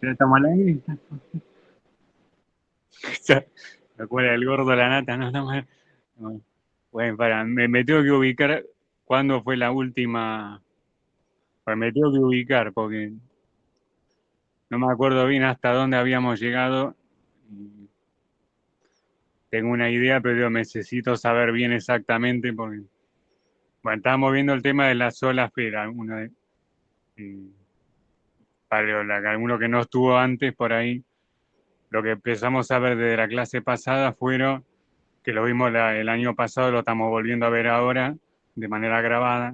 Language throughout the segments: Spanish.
Ya estamos al aire. ¿Me acuerdo el gordo la nata? No, estamos al- no. Bueno, me tengo que ubicar cuándo fue la última. Pues me tengo que ubicar porque no me acuerdo bien hasta dónde habíamos llegado. Tengo una idea, pero necesito saber bien exactamente porque, bueno, estábamos viendo el tema de la sola esfera. Eh, para alguno que no estuvo antes por ahí, lo que empezamos a ver desde la clase pasada fueron que lo vimos el año pasado, lo estamos volviendo a ver ahora de manera grabada.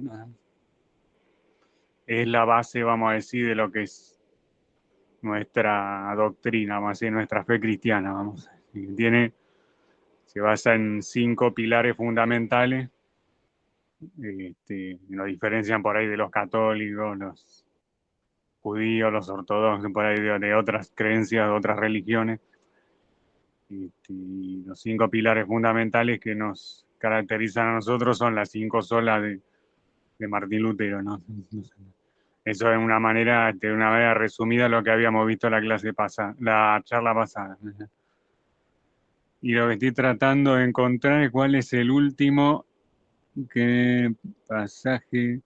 Es la base, vamos a decir, de lo que es nuestra doctrina, vamos a decir, nuestra fe cristiana, vamos. Se basa en 5 pilares fundamentales, nos diferencian por ahí de los católicos, los judíos, los ortodoxos, por ahí de otras creencias, de otras religiones. Y los 5 pilares fundamentales que nos caracterizan a nosotros son las 5 solas de Martín Lutero, ¿no? Eso es una manera, de una manera resumida lo que habíamos visto en la clase pasada, la charla pasada. Y lo que estoy tratando de encontrar es cuál es el último pasaje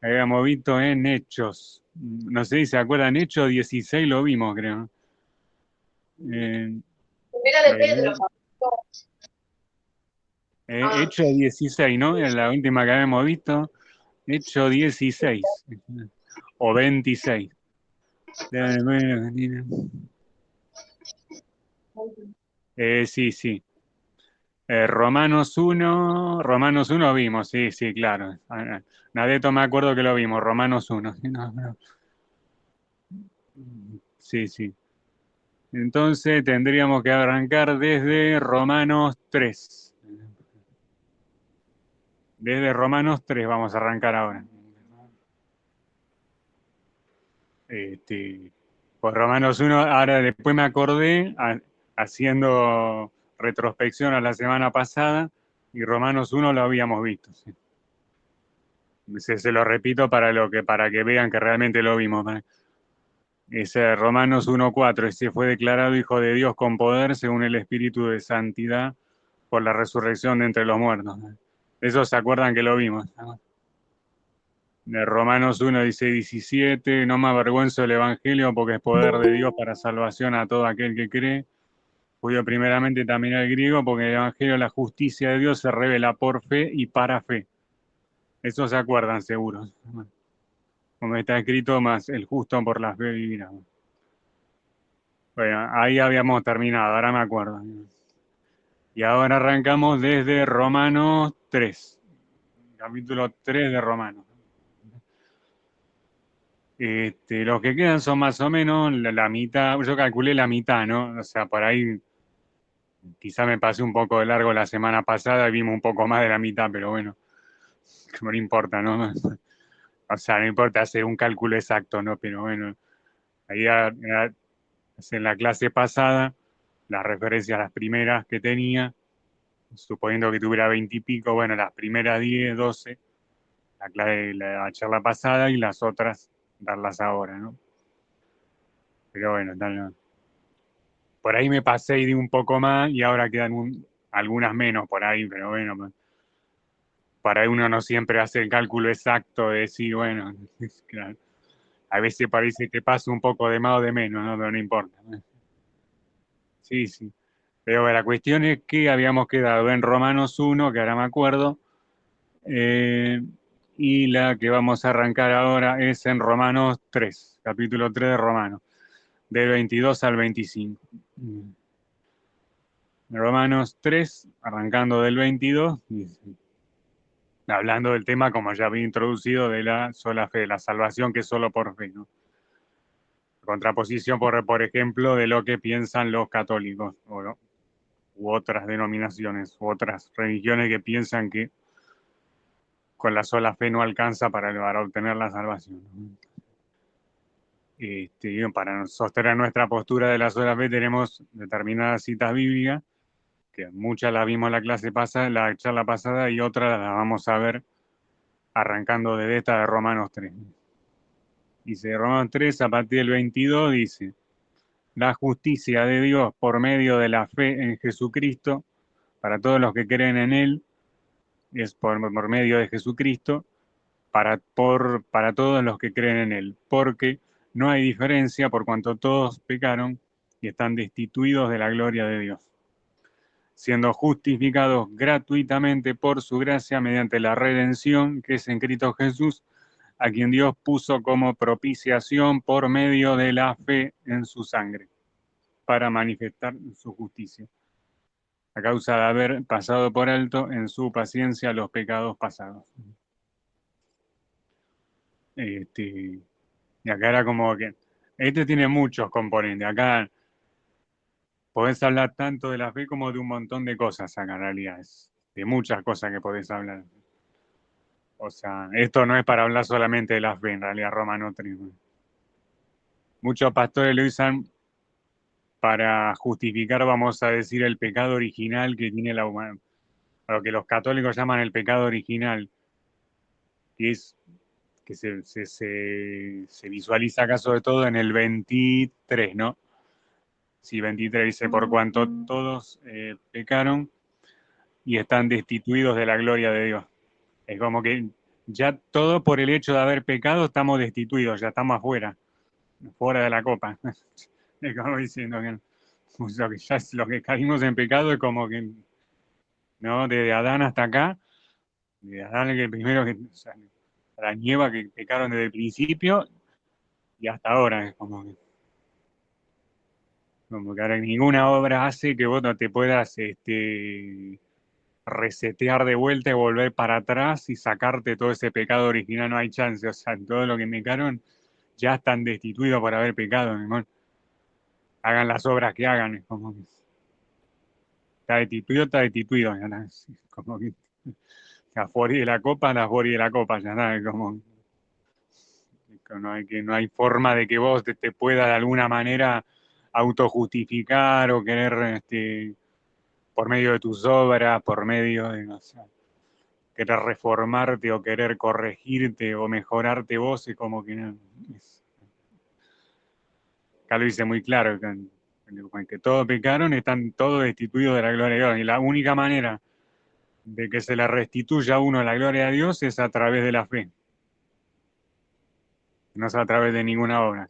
que habíamos visto en Hechos. No sé si se acuerdan, Hechos 16 lo vimos, creo. Eh, Primera de Pedro. Ah, Hechos 16, ¿no? Es la última que habíamos visto. Hechos 16 o 26. Sí, sí. Romanos uno vimos, sí, sí, claro. Nadeto me acuerdo que lo vimos, Romanos uno. No, no. Sí, sí. Entonces tendríamos que arrancar desde Romanos 3. Desde Romanos 3 vamos a arrancar ahora. Este, pues Romanos uno, ahora después me acordé, haciendo retrospección a la semana pasada, y Romanos uno lo habíamos visto. Sí. Se lo repito para que vean que realmente lo vimos. Ese Romanos 1:4, ese fue declarado hijo de Dios con poder según el Espíritu de santidad por la resurrección de entre los muertos. Eso se acuerdan que lo vimos. De Romanos 1 dice 17, no me avergüenzo del Evangelio porque es poder de Dios para salvación a todo aquel que cree. Judío primeramente también al griego porque el Evangelio, la justicia de Dios se revela por fe y para fe. Eso se acuerdan seguro. Como está escrito, más el justo por la fe vivirá. Bueno, ahí habíamos terminado, ahora me acuerdo. Y ahora arrancamos desde Romanos 3, capítulo 3 de Romanos. Los que quedan son más o menos la mitad, yo calculé la mitad, ¿no? O sea, por ahí quizá me pasé un poco de largo la semana pasada y vimos un poco más de la mitad, pero bueno, no importa, ¿no? O sea, no importa hacer un cálculo exacto, ¿no? Pero bueno, ahí en la clase pasada, las referencias a las primeras que tenía, suponiendo que tuviera 20 y pico, bueno, las primeras 10, 12, la charla pasada y las otras darlas ahora, ¿no? Pero bueno, por ahí me pasé y di un poco más y ahora quedan algunas menos por ahí, pero bueno, para ahí uno no siempre hace el cálculo exacto de decir, bueno, claro, a veces parece que pasa un poco de más o de menos, ¿no? Pero no importa. Sí, sí. Pero la cuestión es que habíamos quedado en Romanos 1, que ahora me acuerdo, eh, y la que vamos a arrancar ahora es en Romanos 3, capítulo 3 de Romanos, del 22 al 25. Romanos 3, arrancando del 22, hablando del tema, como ya había introducido, de la sola fe, la salvación que es solo por fe, ¿no? Contraposición, por ejemplo, de lo que piensan los católicos u otras denominaciones, u otras religiones que piensan que con la sola fe no alcanza para obtener la salvación. Para sostener nuestra postura de la sola fe tenemos determinadas citas bíblicas, que muchas las vimos en la clase pasada, la charla pasada, y otras las vamos a ver arrancando desde esta de Romanos 3. Dice Romanos 3, a partir del 22, dice: la justicia de Dios por medio de la fe en Jesucristo, para todos los que creen en Él, es por medio de Jesucristo, para todos los que creen en Él, porque no hay diferencia por cuanto todos pecaron y están destituidos de la gloria de Dios, siendo justificados gratuitamente por su gracia mediante la redención que es en Cristo Jesús, a quien Dios puso como propiciación por medio de la fe en su sangre, para manifestar su justicia, a causa de haber pasado por alto en su paciencia los pecados pasados. Y acá era como que, este tiene muchos componentes, acá podés hablar tanto de la fe como de un montón de cosas acá en realidad, de muchas cosas que podés hablar. O sea, esto no es para hablar solamente de la fe, en realidad Romano 3. Muchos pastores lo usan para justificar, vamos a decir, el pecado original que tiene la humanidad, lo que los católicos llaman el pecado original, que es que se visualiza acá sobre todo en el 23, ¿no? Sí, 23 dice: por cuanto todos pecaron y están destituidos de la gloria de Dios. Es como que ya todo por el hecho de haber pecado estamos destituidos, ya estamos afuera, fuera de la copa. Es como diciendo que ya lo que caímos en pecado es como que, ¿no? Desde Adán hasta acá, de Adán que primero que, o sea, la nieva que pecaron desde el principio y hasta ahora, es como que ahora ninguna obra hace que vos no te puedas resetear de vuelta y volver para atrás y sacarte todo ese pecado original, no hay chance. O sea, todo lo que pecaron ya están destituidos por haber pecado, mi amor. Hagan las obras que hagan, es como que está destituido, está destituido. Ya está. Como que las Fori de la copa, las Fori de la copa, ya está. Es como no hay forma de que vos te puedas de alguna manera autojustificar o querer por medio de tus obras, por medio de, no sé, querer reformarte o querer corregirte o mejorarte vos, es como que no. Acá lo dice muy claro, que todos pecaron, están todos destituidos de la gloria de Dios. Y la única manera de que se le restituya a uno la gloria de Dios es a través de la fe. No es a través de ninguna obra.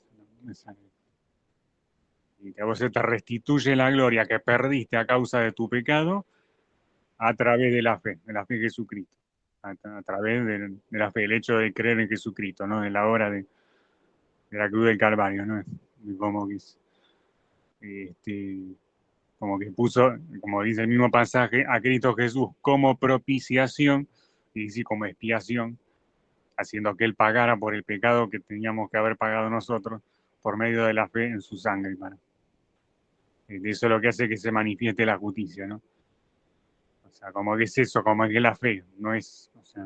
Y que a vos se te restituye la gloria que perdiste a causa de tu pecado a través de la fe en Jesucristo. A través de la fe, el hecho de creer en Jesucristo, ¿no? De la obra de la cruz del Calvario, ¿no? Como que, como que puso, como dice el mismo pasaje, a Cristo Jesús como propiciación, y dice como expiación, haciendo que Él pagara por el pecado que teníamos que haber pagado nosotros por medio de la fe en su sangre. Eso es lo que hace que se manifieste la justicia, ¿no? O sea, como que es eso, como que es la fe, no es, o sea,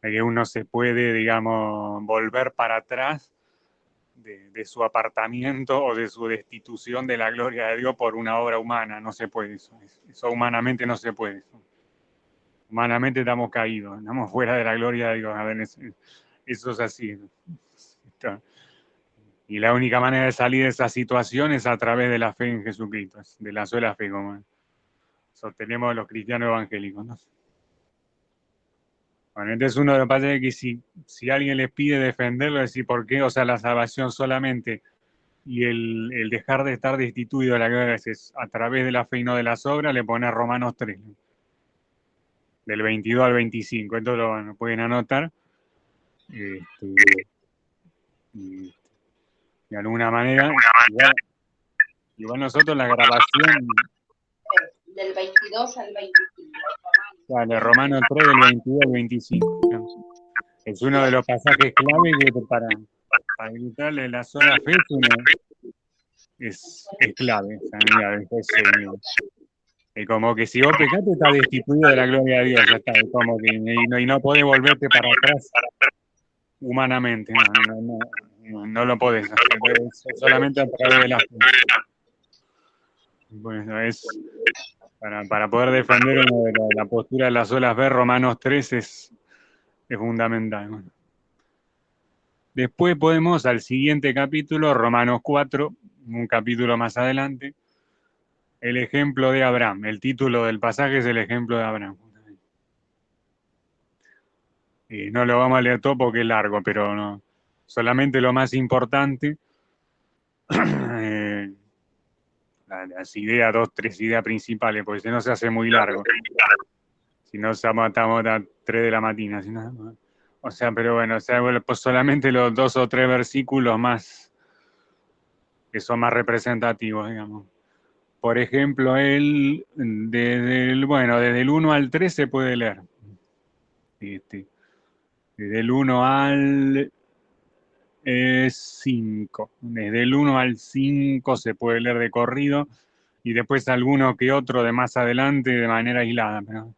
de que uno se puede, digamos, volver para atrás de su apartamiento o de su destitución de la gloria de Dios por una obra humana. No se puede eso humanamente no se puede. Humanamente estamos caídos, estamos fuera de la gloria de Dios. A ver, eso es así. Y la única manera de salir de esa situación es a través de la fe en Jesucristo, de la sola fe, como sostenemos los cristianos evangélicos, ¿no? Bueno, entonces uno de los pasajes es que si alguien les pide defenderlo, decir por qué, o sea, la salvación solamente y el dejar de estar destituido de la gloria es a través de la fe y no de las obras, le pone Romanos 3, ¿no? Del 22 al 25. Esto lo pueden anotar. Y de alguna manera, igual nosotros la grabación Del 22 al 25. de Romanos 3 del 22 al 25, ¿no? Es uno de los pasajes clave que para evitarle la sola fe es clave. Es como que si vos pecaste estás destituido de la gloria de Dios, ya está. Es como que y no podés volverte para atrás humanamente, no lo podés hacer, es solamente a través de la fe. Bueno, para poder defender la postura de las solas fe, Romanos 3 es fundamental. Bueno. Después podemos al siguiente capítulo, Romanos 4, un capítulo más adelante, el ejemplo de Abraham. El título del pasaje es el ejemplo de Abraham. Y no lo vamos a leer todo porque es largo, pero no, solamente lo más importante, eh, las ideas, dos, tres ideas principales, porque si no se hace muy largo. Si no, estamos a 3 de la mañana. Si no, o sea, pero bueno, o sea, pues solamente los 2 o 3 versículos más que son más representativos, digamos. Por ejemplo, desde el 1 al 3 se puede leer. Este, desde el 1 al 5. Desde el 1 al 5 se puede leer de corrido y después alguno que otro de más adelante de manera aislada. Pero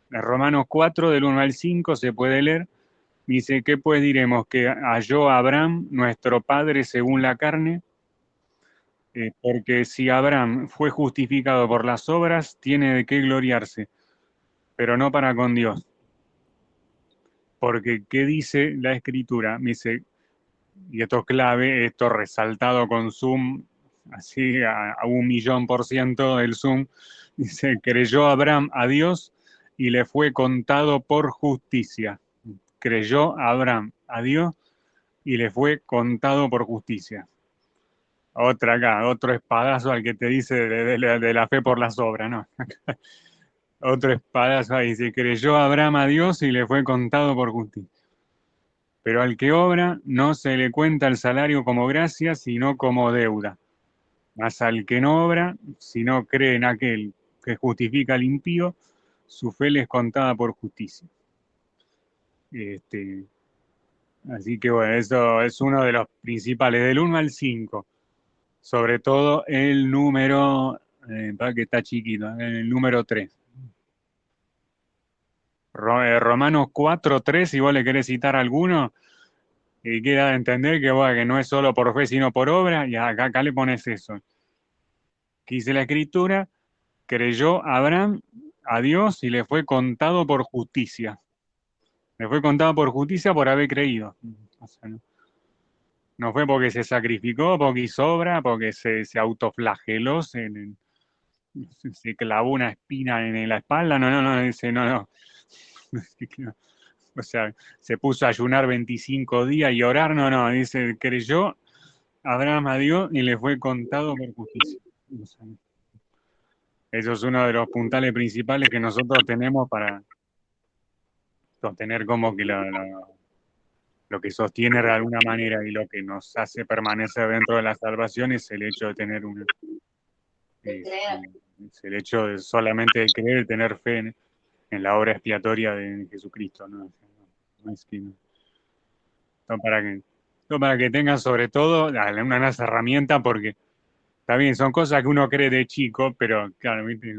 en Romanos 4, del 1 al 5 se puede leer. Dice, ¿qué pues diremos? Que halló a Abraham, nuestro padre según la carne, porque si Abraham fue justificado por las obras, tiene de qué gloriarse, pero no para con Dios. Porque, ¿qué dice la Escritura? Me dice, y esto es clave, esto resaltado con zoom, así a 1.000.000% del zoom, dice, creyó Abraham a Dios y le fue contado por justicia. Creyó Abraham a Dios y le fue contado por justicia. Otra acá, otro espadazo al que te dice de la fe por las obras, ¿no? Otro espadazo ahí, se creyó Abraham a Dios y le fue contado por justicia. Pero al que obra no se le cuenta el salario como gracia, sino como deuda. Mas al que no obra, si no cree en aquel que justifica al impío, su fe le es contada por justicia. Así que bueno, eso es uno de los principales, del 1 al 5. Sobre todo el número, para que está chiquito, el número 3. Romanos 4, 3, si vos le querés citar alguno, y queda de entender que, bueno, que no es solo por fe, sino por obra, y acá le pones eso. Que dice la Escritura, creyó Abraham a Dios y le fue contado por justicia. Le fue contado por justicia por haber creído. O sea, no fue porque se sacrificó, porque hizo obra, porque se autoflageló, se clavó una espina en la espalda. No, dice, no. O sea, se puso a ayunar 25 días y orar. No, dice, creyó Abraham a Dios y le fue contado por justicia. O sea, eso es uno de los puntales principales que nosotros tenemos para sostener como que lo que sostiene de alguna manera y lo que nos hace permanecer dentro de la salvación es el hecho de tener De creer. es el hecho de solamente de creer, tener fe en la obra expiatoria de Jesucristo, ¿no? No es que, no para que tengan sobre todo unas herramientas, porque está bien, son cosas que uno cree de chico, pero claro, ¿viste?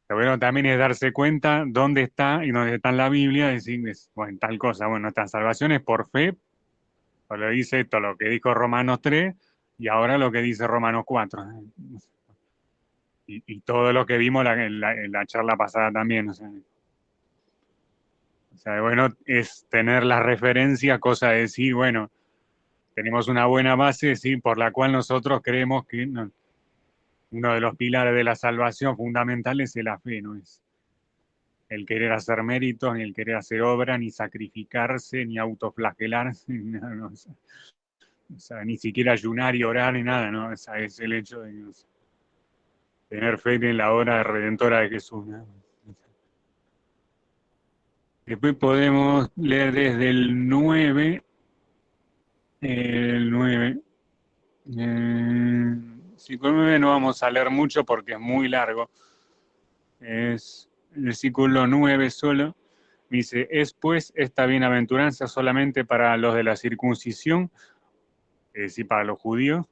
Lo bueno también es darse cuenta dónde está y dónde está en la Biblia, decir, bueno, tal cosa, bueno, nuestra salvación es por fe, o lo dice esto, lo que dijo Romanos 3, y ahora lo que dice Romanos 4. Y todo lo que vimos en la charla pasada también, bueno, es tener la referencia, cosa de decir, bueno, tenemos una buena base, sí, por la cual nosotros creemos que uno de los pilares de la salvación fundamentales es la fe, no es el querer hacer méritos, ni el querer hacer obra, ni sacrificarse, ni autoflagelarse, ni nada, no, ni siquiera ayunar y orar, ni nada, ¿no? Es el hecho de tener fe en la obra redentora de Jesús, ¿no? Después podemos leer desde el 9, el 9. Sí, con 9 no vamos a leer mucho porque es muy largo. Es el versículo 9 solo. Dice, es pues esta bienaventuranza solamente para los de la circuncisión, es decir, para los judíos,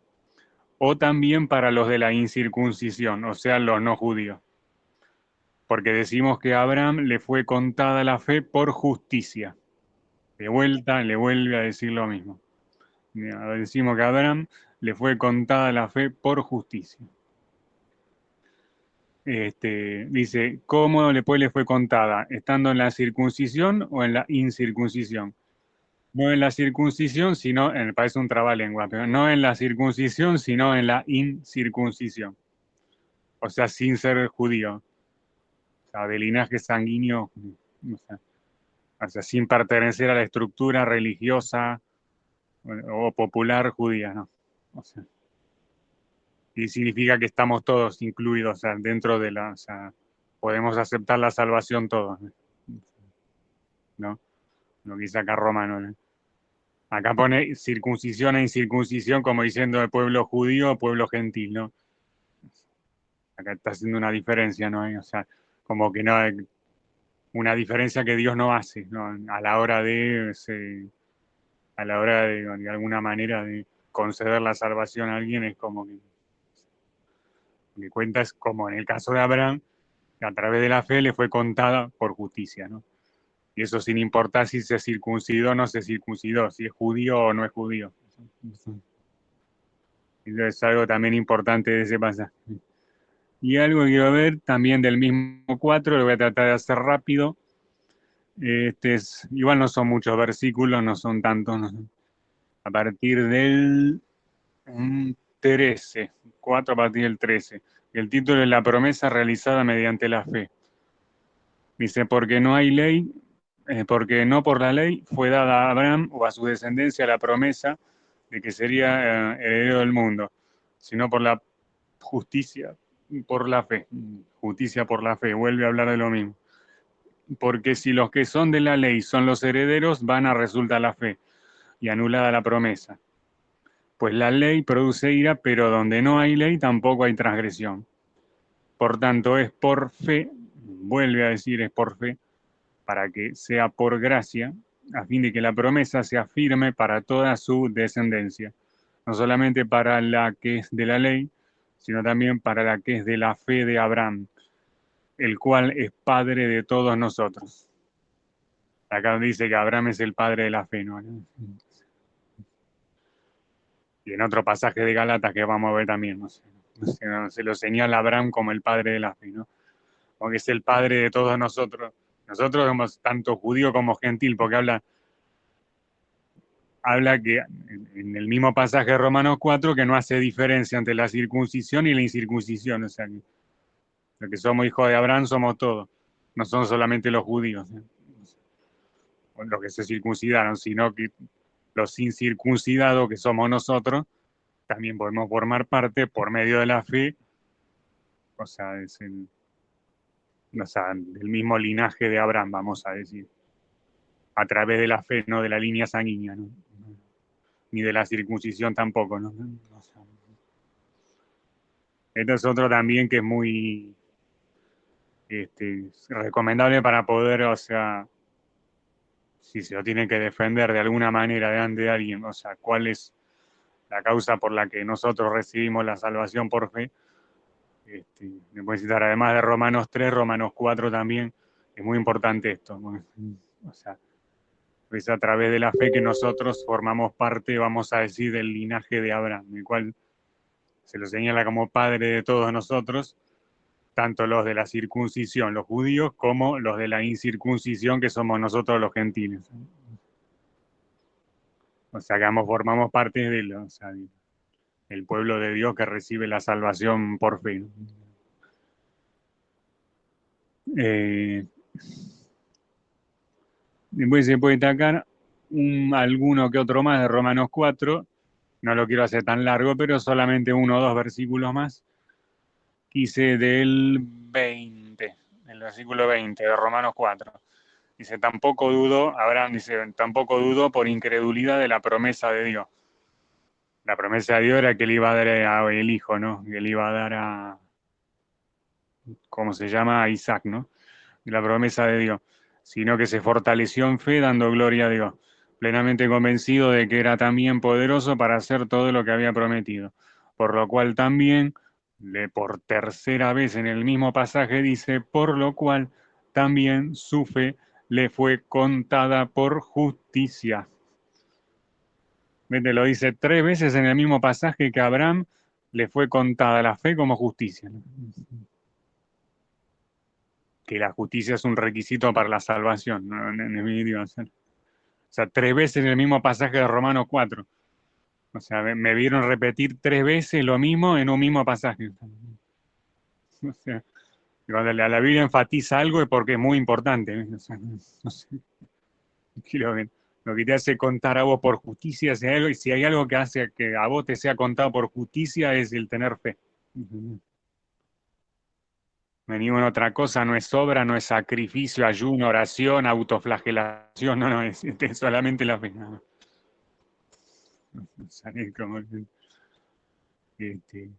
o también para los de la incircuncisión, o sea, los no judíos. Porque decimos que a Abraham le fue contada la fe por justicia. De vuelta, le vuelve a decir lo mismo. Decimos que a Abraham le fue contada la fe por justicia. Dice, ¿cómo le fue contada? ¿Estando en la circuncisión o en la incircuncisión? No en la circuncisión, sino, parece un trabalengua, pero no en la circuncisión, sino en la incircuncisión. O sea, sin ser judío. O sea, de linaje sanguíneo, o sea, sin pertenecer a la estructura religiosa o popular judía, ¿no? O sea, y significa que estamos todos incluidos, o sea, dentro de la, o sea, podemos aceptar la salvación todos, ¿no? Lo que dice acá Romano, ¿no? Acá pone circuncisión e incircuncisión como diciendo de pueblo judío o pueblo gentil, ¿no? Acá está haciendo una diferencia, ¿no? O sea, como que no hay una diferencia que Dios no hace, ¿no? A la hora a la hora de alguna manera de conceder la salvación a alguien, es como que cuenta, es como en el caso de Abraham, que a través de la fe le fue contada por justicia, ¿no? Y eso sin importar si se circuncidó o no se circuncidó, si es judío o no es judío. Eso es algo también importante de ese pasaje. Y algo que quiero ver también del mismo 4, lo voy a tratar de hacer rápido. Igual no son muchos versículos, no son tantos. No. A partir del 13, 4 a partir del 13. El título es La promesa realizada mediante la fe. Dice, porque no hay ley, porque no por la ley fue dada a Abraham o a su descendencia la promesa de que sería heredero del mundo, sino por la justicia, por la fe. Justicia por la fe, vuelve a hablar de lo mismo. Porque si los que son de la ley son los herederos, van a resultar la fe y anulada la promesa. Pues la ley produce ira, pero donde no hay ley tampoco hay transgresión. Por tanto, es por fe, vuelve a decir es por fe, para que sea por gracia, a fin de que la promesa sea firme para toda su descendencia, no solamente para la que es de la ley, sino también para la que es de la fe de Abraham, el cual es padre de todos nosotros. Acá dice que Abraham es el padre de la fe, ¿no? Y en otro pasaje de Galatas que vamos a ver también, no sé, se lo señala a Abraham como el padre de la fe, ¿no? Porque es el padre de todos nosotros. Nosotros somos tanto judío como gentil, porque habla que en el mismo pasaje de Romanos 4 que no hace diferencia entre la circuncisión y la incircuncisión, o sea, que los que somos hijos de Abraham somos todos, no son solamente los judíos, ¿eh? Los que se circuncidaron, sino que los incircuncidados que somos nosotros, también podemos formar parte por medio de la fe, o sea, o sea, del mismo linaje de Abraham, vamos a decir, a través de la fe, no de la línea sanguínea, ¿no? Ni de la circuncisión tampoco, ¿no? O sea, esto es otro también que es muy recomendable para poder, o sea, si se lo tiene que defender de alguna manera delante de alguien, o sea, cuál es la causa por la que nosotros recibimos la salvación por fe. Me puede citar además de Romanos 3, Romanos 4 también, es muy importante esto, ¿no? O sea, es a través de la fe que nosotros formamos parte, vamos a decir, del linaje de Abraham, el cual se lo señala como padre de todos nosotros, tanto los de la circuncisión, los judíos, como los de la incircuncisión, que somos nosotros los gentiles. O sea, que formamos parte de o sea, el pueblo de Dios que recibe la salvación por fe. Eh, Después se puede destacar alguno que otro más de Romanos 4. No lo quiero hacer tan largo, pero solamente uno o dos versículos más. Quise del 20, el versículo 20 de Romanos 4. Dice, tampoco dudo, Abraham dice, tampoco dudo por incredulidad de la promesa de Dios. La promesa de Dios era que le iba a dar el hijo, ¿no? Que le iba a dar ¿cómo se llama? A Isaac, ¿no? La promesa de Dios. Sino que se fortaleció en fe dando gloria a Dios, plenamente convencido de que era también poderoso para hacer todo lo que había prometido. Por lo cual también, por tercera vez en el mismo pasaje dice, por lo cual también su fe le fue contada por justicia. Lo dice tres veces en el mismo pasaje que a Abraham le fue contada la fe como justicia. Que la justicia es un requisito para la salvación, ¿no? En definitiva. sea, 3 veces en el mismo pasaje de Romanos 4. O sea, me vieron repetir 3 veces lo mismo en un mismo pasaje. O sea, cuando la Biblia enfatiza algo es porque es muy importante. O sea, no sé, lo que te hace contar a vos por justicia, si hay algo que hace que a vos te sea contado por justicia, es el tener fe. Venimos en otra cosa, no es obra, no es sacrificio, ayuno, oración, autoflagelación, no, es solamente la fe. No. O sea, es como, este,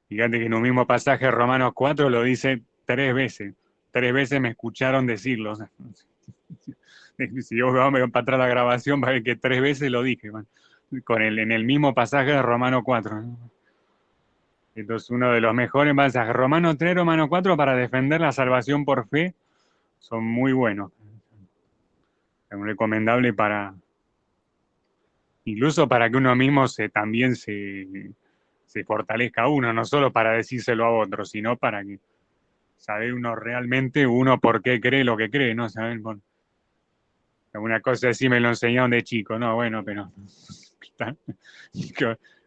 fíjate que en un mismo pasaje de Romanos 4 lo dice 3 veces. 3 veces me escucharon decirlo. O sea, si yo vamos para atrás la grabación, va a ver que 3 veces lo dije, man, en el mismo pasaje de Romanos 4. ¿No? Entonces, uno de los mejores pasajes, Romanos 3, Romanos 4, para defender la salvación por fe, son muy buenos. Es muy recomendable incluso para que uno mismo también se fortalezca uno, no solo para decírselo a otros, sino para que saber uno realmente, uno por qué cree lo que cree, ¿no? ¿Saben? Bueno, alguna cosa así me lo enseñaron de chico, ¿no? Bueno, pero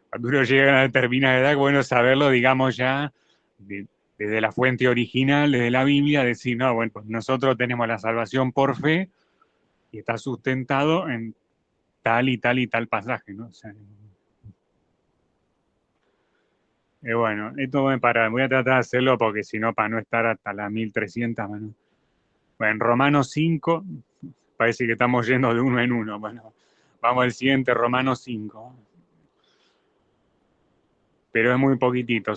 cuando uno llega a una determinada edad, bueno, saberlo, digamos ya, desde la fuente original, desde la Biblia, decir, no, bueno, pues nosotros tenemos la salvación por fe y está sustentado en tal y tal y tal pasaje, ¿no? O sea, bueno, esto voy a tratar de hacerlo porque si no, para no estar hasta las 1300, bueno. Bueno, en Romanos 5, parece que estamos yendo de uno en uno. Bueno, vamos al siguiente, Romanos 5. Pero es muy poquitito,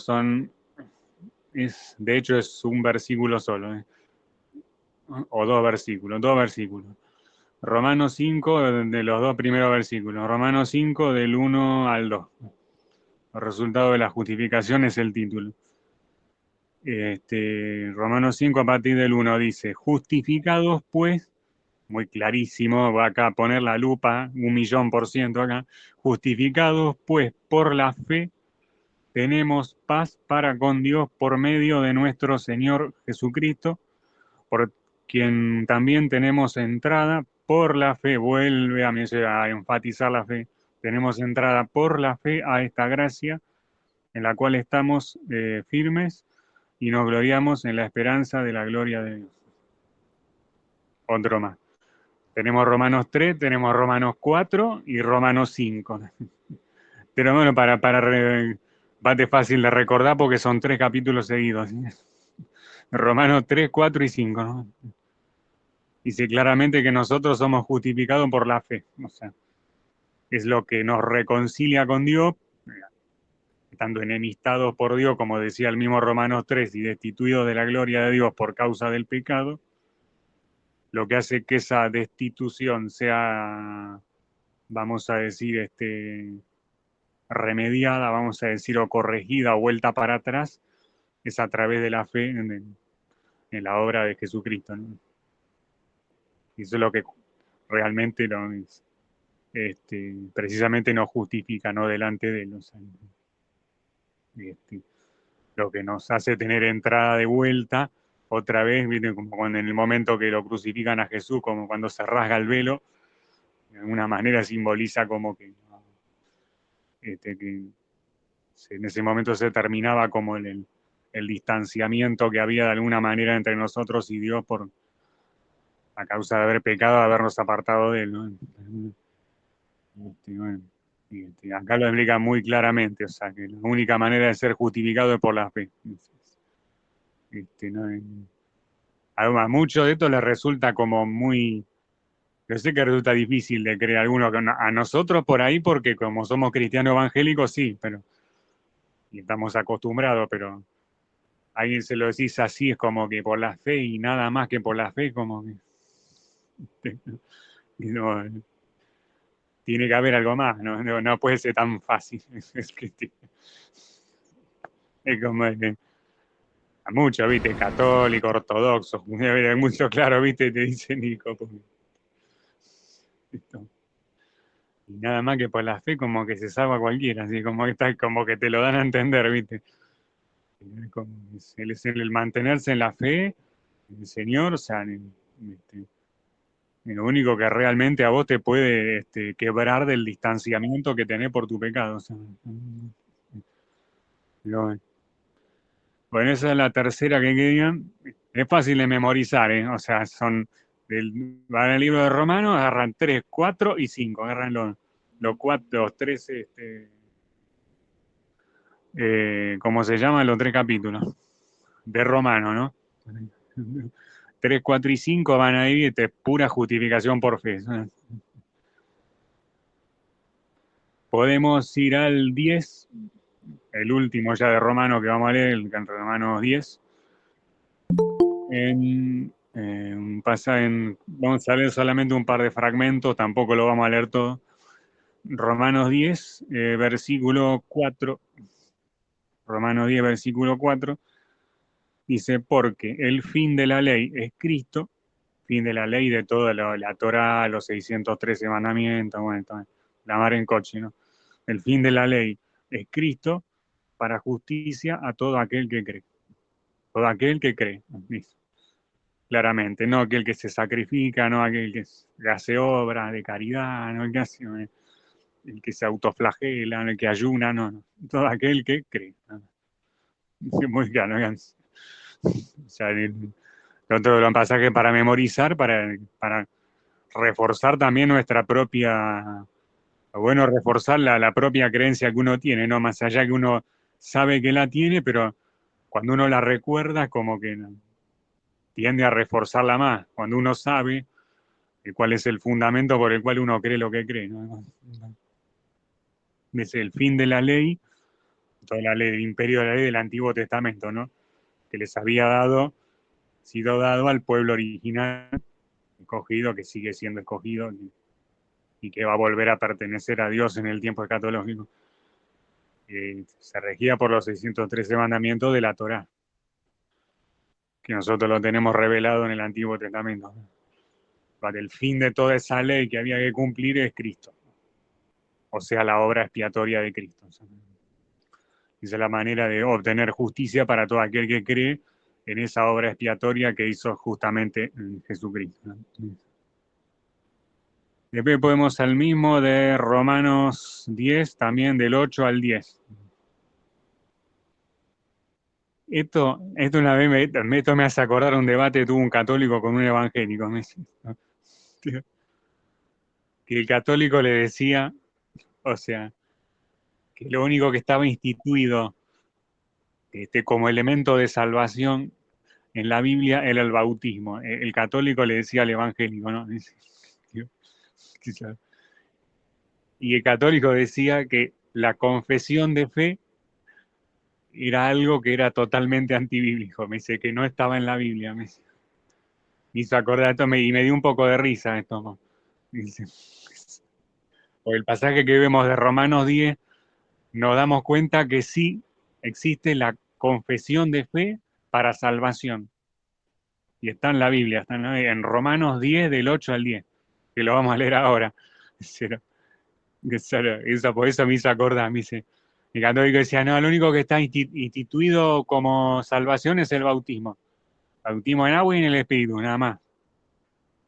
de hecho es un versículo solo, ¿eh? O dos versículos. Romanos 5, de los dos primeros versículos. Romanos 5, del 1 al 2. El resultado de la justificación es el título. Romanos 5 a partir del 1 dice, justificados pues, muy clarísimo, va acá a poner la lupa, 1.000.000% acá, justificados pues por la fe, tenemos paz para con Dios por medio de nuestro Señor Jesucristo, por quien también tenemos entrada por la fe, vuelve a enfatizar la fe, tenemos entrada por la fe a esta gracia en la cual estamos firmes y nos gloriamos en la esperanza de la gloria de Dios. Otro más. Tenemos Romanos 3, tenemos Romanos 4 y Romanos 5. Pero bueno, bate fácil de recordar porque son 3 capítulos seguidos. Romanos 3, 4 y 5. ¿No? Dice claramente que nosotros somos justificados por la fe. O sea, es lo que nos reconcilia con Dios, estando enemistados por Dios, como decía el mismo Romanos 3, y destituidos de la gloria de Dios por causa del pecado. Lo que hace que esa destitución sea, vamos a decir, remediada, vamos a decir, o corregida o vuelta para atrás, es a través de la fe en la obra de Jesucristo. ¿No? Y eso es lo que realmente precisamente nos justifica, no delante de él. O sea, lo que nos hace tener entrada de vuelta otra vez, ¿viste? Como cuando en el momento que lo crucifican a Jesús, como cuando se rasga el velo, de alguna manera simboliza como que en ese momento se terminaba como el distanciamiento que había de alguna manera entre nosotros y Dios a causa de haber pecado, de habernos apartado de él. ¿No? Bueno, acá lo explica muy claramente, o sea, que la única manera de ser justificado es por la fe. No, a muchos de esto les resulta como muy, yo sé que resulta difícil de creer alguno, a nosotros por ahí, porque como somos cristianos evangélicos, sí, pero y estamos acostumbrados, pero a alguien se lo decís así, es como que por la fe y nada más que por la fe, como que no, tiene que haber algo más, no puede ser tan fácil. Es como a muchos, viste, católicos, ortodoxos, mucho claro, viste, te dicen Nico. Y nada más que por la fe como que se salva cualquiera, así como que te lo dan a entender, viste. Como el mantenerse en la fe, el Señor, o sea, Y lo único que realmente a vos te puede quebrar del distanciamiento que tenés por tu pecado. O sea, bueno, esa es la tercera que querían. Es fácil de memorizar, ¿eh? O sea, van al libro de Romanos, agarran 3, 4 y 5. Agarran los 4, los 3, ¿cómo se llaman? Los 3 capítulos de Romano, ¿no? 3, 4 y 5 van ahí, es pura justificación por fe. Podemos ir al 10, el último ya de Romano que vamos a leer, el Romanos 10. Vamos a leer solamente un par de fragmentos, tampoco lo vamos a leer todo. Romanos 10, versículo 4. Romanos 10, versículo 4. Dice, porque el fin de la ley es Cristo, fin de la ley de toda la Torá, los 613 mandamientos, bueno, la mar en coche, ¿no? El fin de la ley es Cristo para justicia a todo aquel que cree. Todo aquel que cree, dice. Claramente, no aquel que se sacrifica, no aquel que hace obras de caridad, no el que se autoflagela, el que ayuna, no. Todo aquel que cree. Es muy claro. O sea, otro pasaje para memorizar, para reforzar también nuestra propia, bueno, reforzar la propia creencia que uno tiene, ¿no? Más allá que uno sabe que la tiene, pero cuando uno la recuerda, como que tiende a reforzarla más. Cuando uno sabe cuál es el fundamento por el cual uno cree lo que cree, ¿no? Es el fin de la ley, toda la ley del imperio de la ley del Antiguo Testamento, ¿no? Que les había sido dado al pueblo original, escogido, que sigue siendo escogido y que va a volver a pertenecer a Dios en el tiempo escatológico. Se regía por los 613 mandamientos de la Torá, que nosotros lo tenemos revelado en el Antiguo Testamento. Para el fin de toda esa ley que había que cumplir es Cristo, o sea, la obra expiatoria de Cristo. Esa es la manera de obtener justicia para todo aquel que cree en esa obra expiatoria que hizo justamente Jesucristo. Después podemos al mismo de Romanos 10, también del 8 al 10. Esto una vez esto me hace acordar un debate que tuvo un católico con un evangélico. Que el católico le decía, o sea, que lo único que estaba instituido como elemento de salvación en la Biblia era el bautismo. El católico le decía al evangélico, ¿no? Y el católico decía que la confesión de fe era algo que era totalmente antibíblico. Me dice que no estaba en la Biblia. Me hizo acordar esto y me dio un poco de risa esto, ¿no? Dice, por el pasaje que vemos de Romanos 10, nos damos cuenta que sí existe la confesión de fe para salvación. Y está en la Biblia, está en Romanos 10, del 8 al 10, que lo vamos a leer ahora. Por eso me hizo acordar, me dice. El católico decía, no, lo único que está instituido como salvación es el bautismo. Bautismo en agua y en el Espíritu, nada más.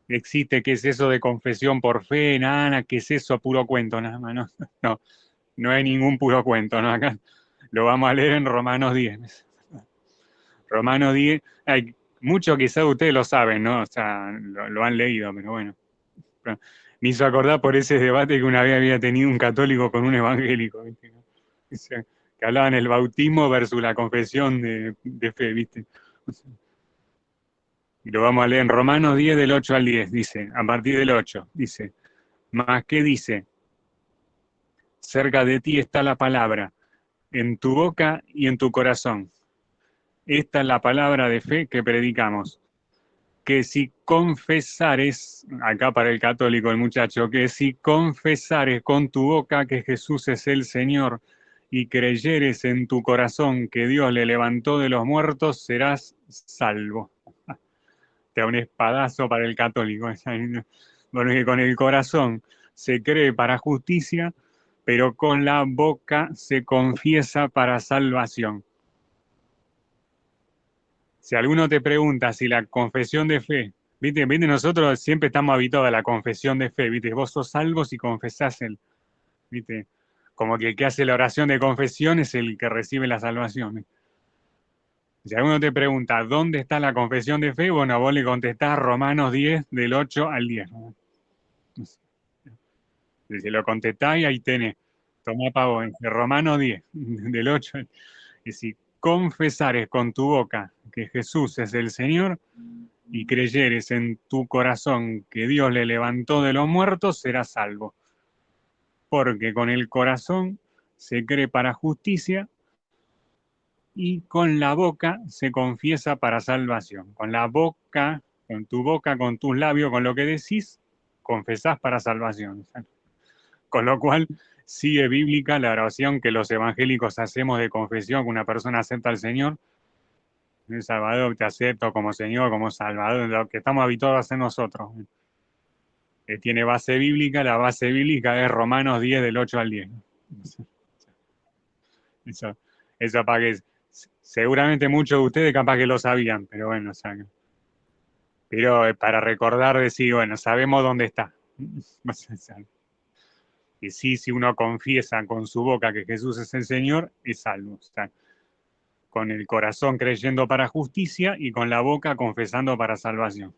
Existe, ¿qué es eso de confesión por fe? Nada, ¿qué es eso? Puro cuento, nada más. No hay ningún puro cuento, ¿no? Acá lo vamos a leer en Romanos 10. Romanos 10, hay mucho quizás ustedes lo saben, ¿no? O sea, lo han leído, pero bueno. Me hizo acordar por ese debate que una vez había tenido un católico con un evangélico, ¿viste? O sea, que hablaban el bautismo versus la confesión de fe, ¿viste? Y lo vamos a leer en Romanos 10, del 8 al 10, dice, a partir del 8, dice, ¿más qué dice? Cerca de ti está la palabra, en tu boca y en tu corazón. Esta es la palabra de fe que predicamos. Que si confesares, acá para el católico el muchacho, que si confesares con tu boca que Jesús es el Señor y creyeres en tu corazón que Dios le levantó de los muertos, serás salvo. Te da un espadazo para el católico. Bueno, que con el corazón se cree para justicia, pero con la boca se confiesa para salvación. Si alguno te pregunta si la confesión de fe ¿Viste? Nosotros siempre estamos habituados a la confesión de fe, ¿viste? Vos sos salvo si confesás ¿viste? Como que el que hace la oración de confesión es el que recibe la salvación, ¿eh? Si alguno te pregunta, ¿dónde está la confesión de fe? Bueno, vos le contestás Romanos 10, del 8 al 10, ¿no? Si lo contestáis, ahí tenés. Tomá pavo, de Romanos 10, del 8. Y si confesares con tu boca que Jesús es el Señor y creyeres en tu corazón que Dios le levantó de los muertos, serás salvo. Porque con el corazón se cree para justicia y con la boca se confiesa para salvación. Con la boca, con tu boca, con tus labios, con lo que decís, confesás para salvación. Con lo cual, sigue bíblica la oración que los evangélicos hacemos de confesión, que una persona acepta al Señor. El Salvador, te acepto como Señor, como Salvador, lo que estamos habituados a hacer nosotros. Tiene base bíblica, la base bíblica es Romanos 10, del 8 al 10. Eso, eso para que seguramente muchos de ustedes capaz que lo sabían, pero bueno, o sea, pero para recordar, decir, bueno, sabemos dónde está. Y sí, si uno confiesa con su boca que Jesús es el Señor, es salvo. O sea, con el corazón creyendo para justicia y con la boca confesando para salvación.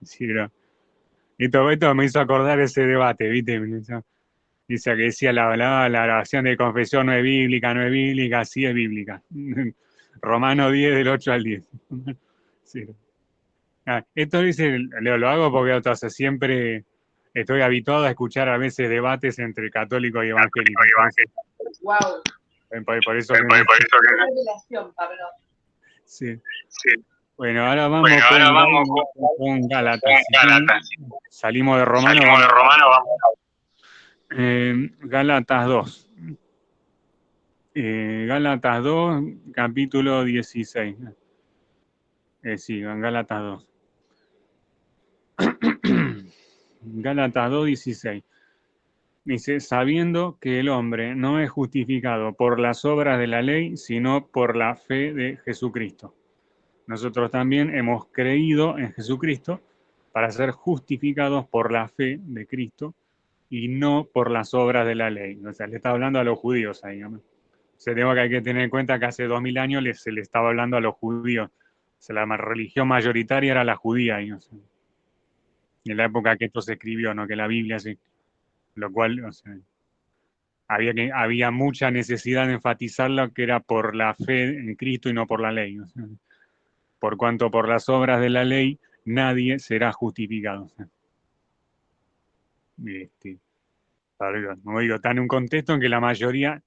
Sí, pero esto me hizo acordar ese debate, ¿viste? Dice que decía la oración de confesión no es bíblica, sí es bíblica. Romano 10, del 8 al 10. Sí. Esto dice, lo hago porque entonces siempre estoy habituado a escuchar a veces debates entre católicos y evangélicos. Wow. Por eso Qué revelación, Pablo. sí. Sí. Bueno, ahora vamos Bueno, ahora vamos con Gálatas. Gálatas. Salimos de Romano, Salimos de Romano, vamos. Gálatas 2. Gálatas 2, capítulo 16. Sí, Gálatas 2. Gálatas 2, 16. Dice, sabiendo que el hombre no es justificado por las obras de la ley, sino por la fe de Jesucristo. Nosotros también hemos creído en Jesucristo para ser justificados por la fe de Cristo y no por las obras de la ley. O sea, le está hablando a los judíos ahí, ¿no? Se tengo que hay que tener en cuenta que hace 2000 años se le estaba hablando a los judíos. O sea, la religión mayoritaria era la judía, ¿no? O sea, en la época que esto se escribió, ¿no? Que la Biblia se... Lo cual, o sea, había mucha necesidad de enfatizar lo que era por la fe en Cristo y no por la ley. O sea, por cuanto por las obras de la ley nadie será justificado. O sea, como digo, está en un contexto en que la mayoría,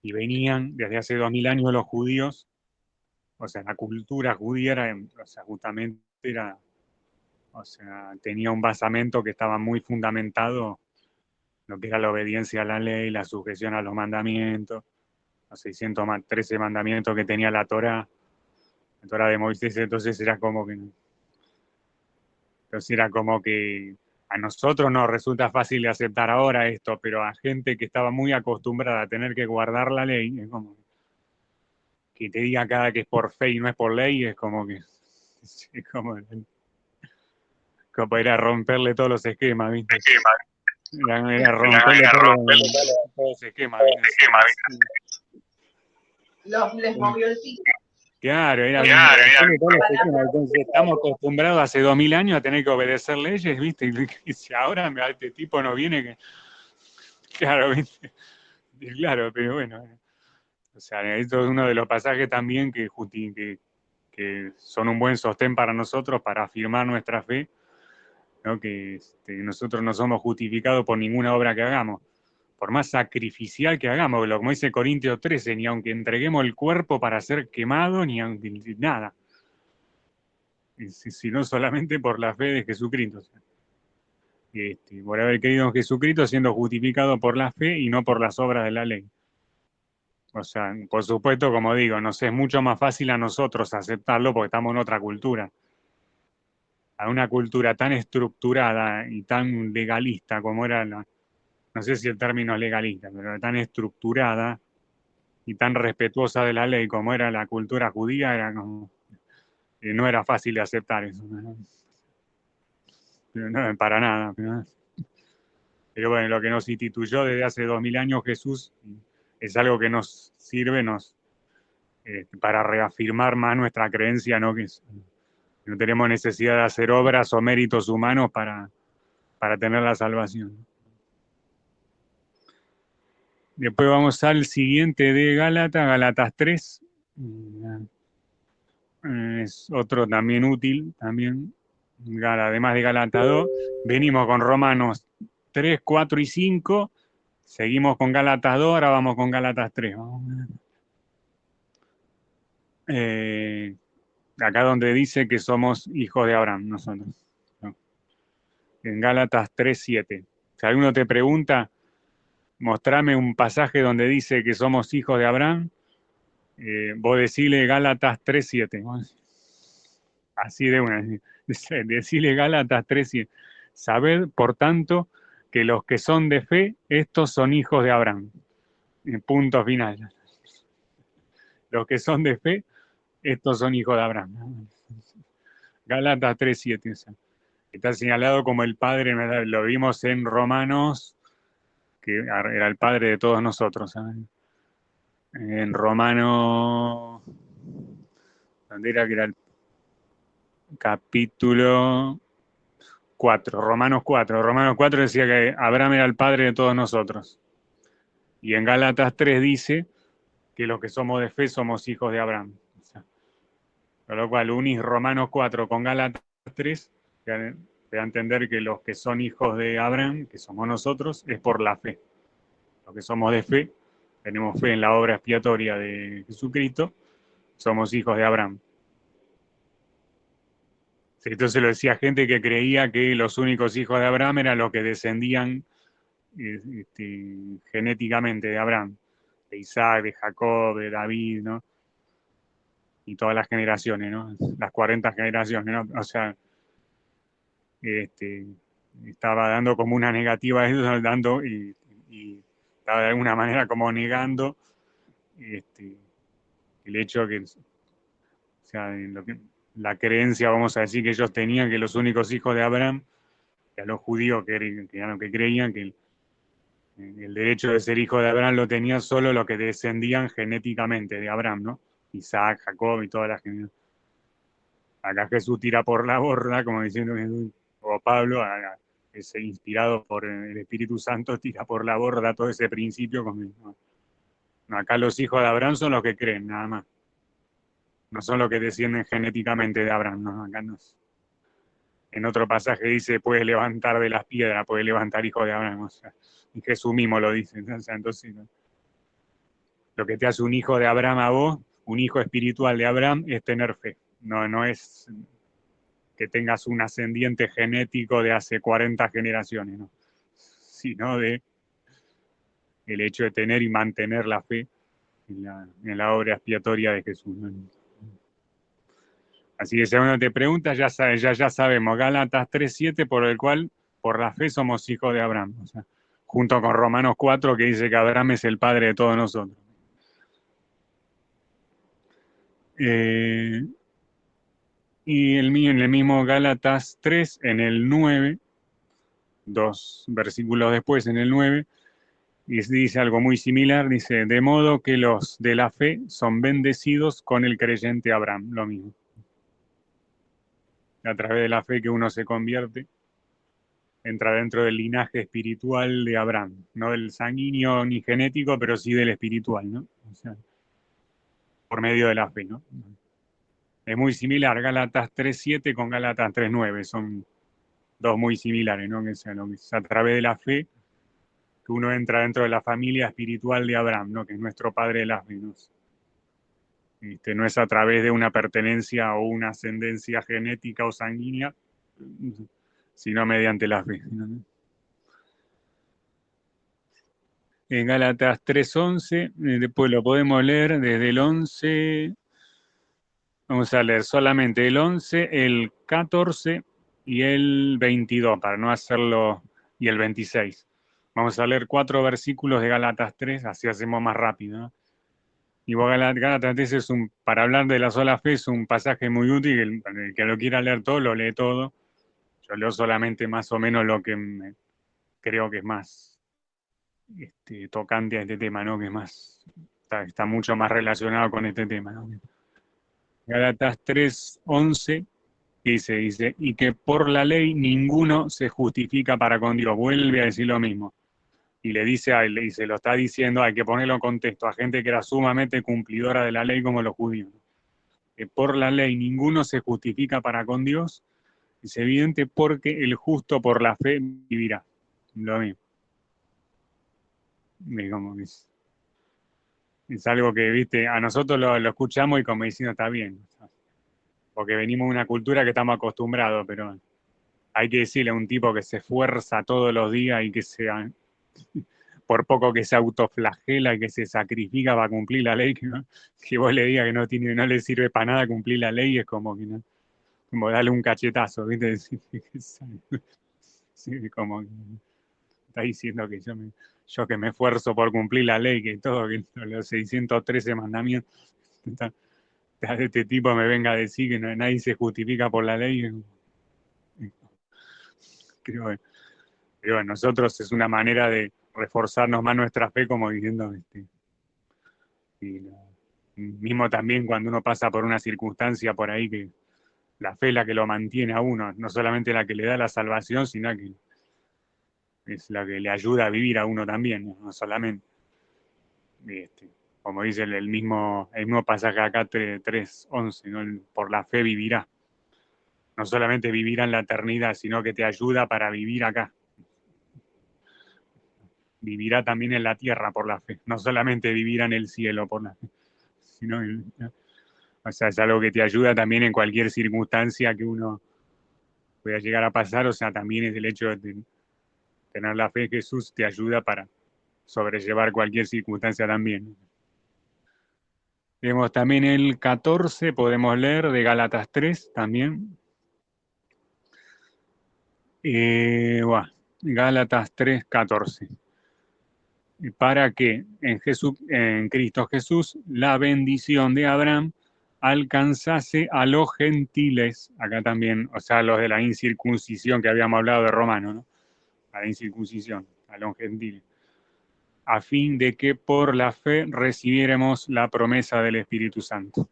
y venían desde hace 2000 años los judíos, o sea, la cultura judía era, o sea, justamente era, o sea, tenía un basamento que estaba muy fundamentado, lo que era la obediencia a la ley, la sujeción a los mandamientos, los 613 mandamientos que tenía la Torá de Moisés. Entonces era como que a nosotros nos resulta fácil de aceptar ahora esto, pero a gente que estaba muy acostumbrada a tener que guardar la ley, es como que te diga cada que es por fe y no es por ley, es como que es como era romperle todos los esquemas, ¿viste? Era romperle todos los esquemas, ¿viste? Les movió el piso. Claro, entonces estamos acostumbrados hace 2000 años a tener que obedecer leyes, ¿viste? Y si ahora este tipo no viene, claro, ¿viste? Claro, pero bueno, o sea, esto es uno de los pasajes también que son un buen sostén para nosotros, para afirmar nuestra fe, ¿no? Que nosotros no somos justificados por ninguna obra que hagamos, por más sacrificial que hagamos, como dice Corintios 13, ni aunque entreguemos el cuerpo para ser quemado, ni nada, sino solamente por la fe de Jesucristo. O sea, por haber creído en Jesucristo, siendo justificado por la fe y no por las obras de la ley. O sea, por supuesto, como digo, nos es mucho más fácil a nosotros aceptarlo porque estamos en otra cultura. A una cultura tan estructurada y tan legalista como era no sé si el término es legalista, pero tan estructurada y tan respetuosa de la ley como era la cultura judía, era como no era fácil de aceptar eso, ¿no? Pero no, para nada. Pero bueno, lo que nos instituyó desde hace 2000 años Jesús es algo que nos sirve para reafirmar más nuestra creencia, ¿no? Que no tenemos necesidad de hacer obras o méritos humanos para tener la salvación. Después vamos al siguiente de Gálatas 3. Es otro también útil, también, además de Gálatas 2. Venimos con Romanos 3, 4 y 5. Seguimos con Gálatas 2, ahora vamos con Gálatas 3. Acá donde dice que somos hijos de Abraham, nosotros, ¿no? En Gálatas 3, 7. Si alguno te pregunta, mostrame un pasaje donde dice que somos hijos de Abraham, vos decile Gálatas 3, 7. Así de una. Decile Gálatas 3, 7. Sabed, por tanto, que los que son de fe, estos son hijos de Abraham. Punto final. Los que son de fe, estos son hijos de Abraham. Gálatas 3, 7. O sea, está señalado como el padre, lo vimos en Romanos, que era el padre de todos nosotros. ¿Saben? En Romanos, ¿dónde era que era el capítulo 4? Romanos 4. Romanos 4 decía que Abraham era el padre de todos nosotros. Y en Gálatas 3 dice que los que somos de fe somos hijos de Abraham. O sea, con lo cual unís Romanos 4 con Gálatas 3, te da a entender que los que son hijos de Abraham, que somos nosotros, es por la fe. Los que somos de fe, tenemos fe en la obra expiatoria de Jesucristo, somos hijos de Abraham. Esto se lo decía gente que creía que los únicos hijos de Abraham eran los que descendían genéticamente de Abraham, de Isaac, de Jacob, de David, ¿no? Y todas las generaciones, ¿no? Las 40 generaciones, ¿no? O sea, estaba dando como una negativa a eso, dando y estaba de alguna manera como negando el hecho que, o sea, la creencia, vamos a decir, que ellos tenían, que los únicos hijos de Abraham, que a los judíos que eran los que creían que el derecho de ser hijo de Abraham lo tenían solo los que descendían genéticamente de Abraham, ¿no? Isaac, Jacob y todas las generaciones. Acá Jesús tira por la borda, como diciendo Jesús, o Pablo, ese inspirado por el Espíritu Santo, tira por la borda todo ese principio. No, acá los hijos de Abraham son los que creen, nada más. No son los que descienden genéticamente de Abraham, no, acá no. En otro pasaje dice, puedes levantar de las piedras, puedes levantar hijos de Abraham. O sea, y Jesús mismo lo dice. O sea, entonces, ¿no? Lo que te hace un hijo de Abraham a vos, un hijo espiritual de Abraham, es tener fe. No es que tengas un ascendiente genético de hace 40 generaciones, ¿no? Sino de el hecho de tener y mantener la fe en la obra expiatoria de Jesús, ¿no? Así que si uno te pregunta, ya sabemos, Gálatas 3:7, por el cual, por la fe, somos hijos de Abraham. O sea, junto con Romanos 4, que dice que Abraham es el padre de todos nosotros. Y en el mismo Gálatas 3, en el 9, 2 versículos después, en el 9, dice algo muy similar, dice, de modo que los de la fe son bendecidos con el creyente Abraham, lo mismo. A través de la fe que uno se convierte, entra dentro del linaje espiritual de Abraham, no del sanguíneo ni genético, pero sí del espiritual, ¿no? O sea, por medio de la fe, ¿no? Es muy similar Gálatas 3:7 con Gálatas 3:9, son dos muy similares, ¿no? Que sea, a través de la fe que uno entra dentro de la familia espiritual de Abraham, ¿no? Que es nuestro padre de las fe, ¿no? No es a través de una pertenencia o una ascendencia genética o sanguínea, sino mediante la fe, ¿no? En Gálatas 3:11, después lo podemos leer desde el 11, vamos a leer solamente el 11, el 14 y el 22, para no hacerlo, y el 26. Vamos a leer 4 versículos de Gálatas 3, así hacemos más rápido, ¿no? Y vos Gálatas 3 es para hablar de la sola fe, es un pasaje muy útil, el que lo quiera leer todo, lo lee todo. Yo leo solamente más o menos lo que creo que es más tocante a este tema, ¿no? Que es más, está mucho más relacionado con este tema, ¿no? Gálatas 3:11 dice, y que por la ley ninguno se justifica para con Dios. Vuelve a decir lo mismo. Y le dice a él, y se lo está diciendo, hay que ponerlo en contexto, a gente que era sumamente cumplidora de la ley como los judíos. Que por la ley ninguno se justifica para con Dios, es evidente porque el justo por la fe vivirá. Lo mismo. Como que es algo que, viste, a nosotros lo escuchamos y como diciendo está bien. Porque venimos de una cultura que estamos acostumbrados, pero hay que decirle a un tipo que se esfuerza todos los días y que sea, por poco que se autoflagela y que se sacrifica para cumplir la ley, que vos le digas que no le sirve para nada cumplir la ley, es como que no, como darle un cachetazo, ¿viste? Sí, como que está diciendo que yo que me esfuerzo por cumplir la ley, que todo, que los 613 mandamientos, este tipo me venga a decir que nadie se justifica por la ley. Creo que nosotros es una manera de reforzarnos más nuestra fe, como diciendo, y mismo también cuando uno pasa por una circunstancia por ahí que la fe es la que lo mantiene a uno, no solamente la que le da la salvación, sino que es la que le ayuda a vivir a uno también, no solamente. Como dice el mismo pasaje acá 3:11, ¿no? Por la fe vivirá. No solamente vivirá en la eternidad, sino que te ayuda para vivir acá. Vivirá también en la tierra por la fe. No solamente vivirá en el cielo por la fe, sino o sea, es algo que te ayuda también en cualquier circunstancia que uno pueda llegar a pasar. O sea, también es el hecho de tener la fe en Jesús te ayuda para sobrellevar cualquier circunstancia también. Tenemos también el 14, podemos leer de Gálatas 3 también. Gálatas 3:14. Para que en Cristo Jesús la bendición de Abraham alcanzase a los gentiles, acá también, o sea, los de la incircuncisión que habíamos hablado de Romano, ¿no? La incircuncisión, a los gentiles, a fin de que por la fe recibiéramos la promesa del Espíritu Santo.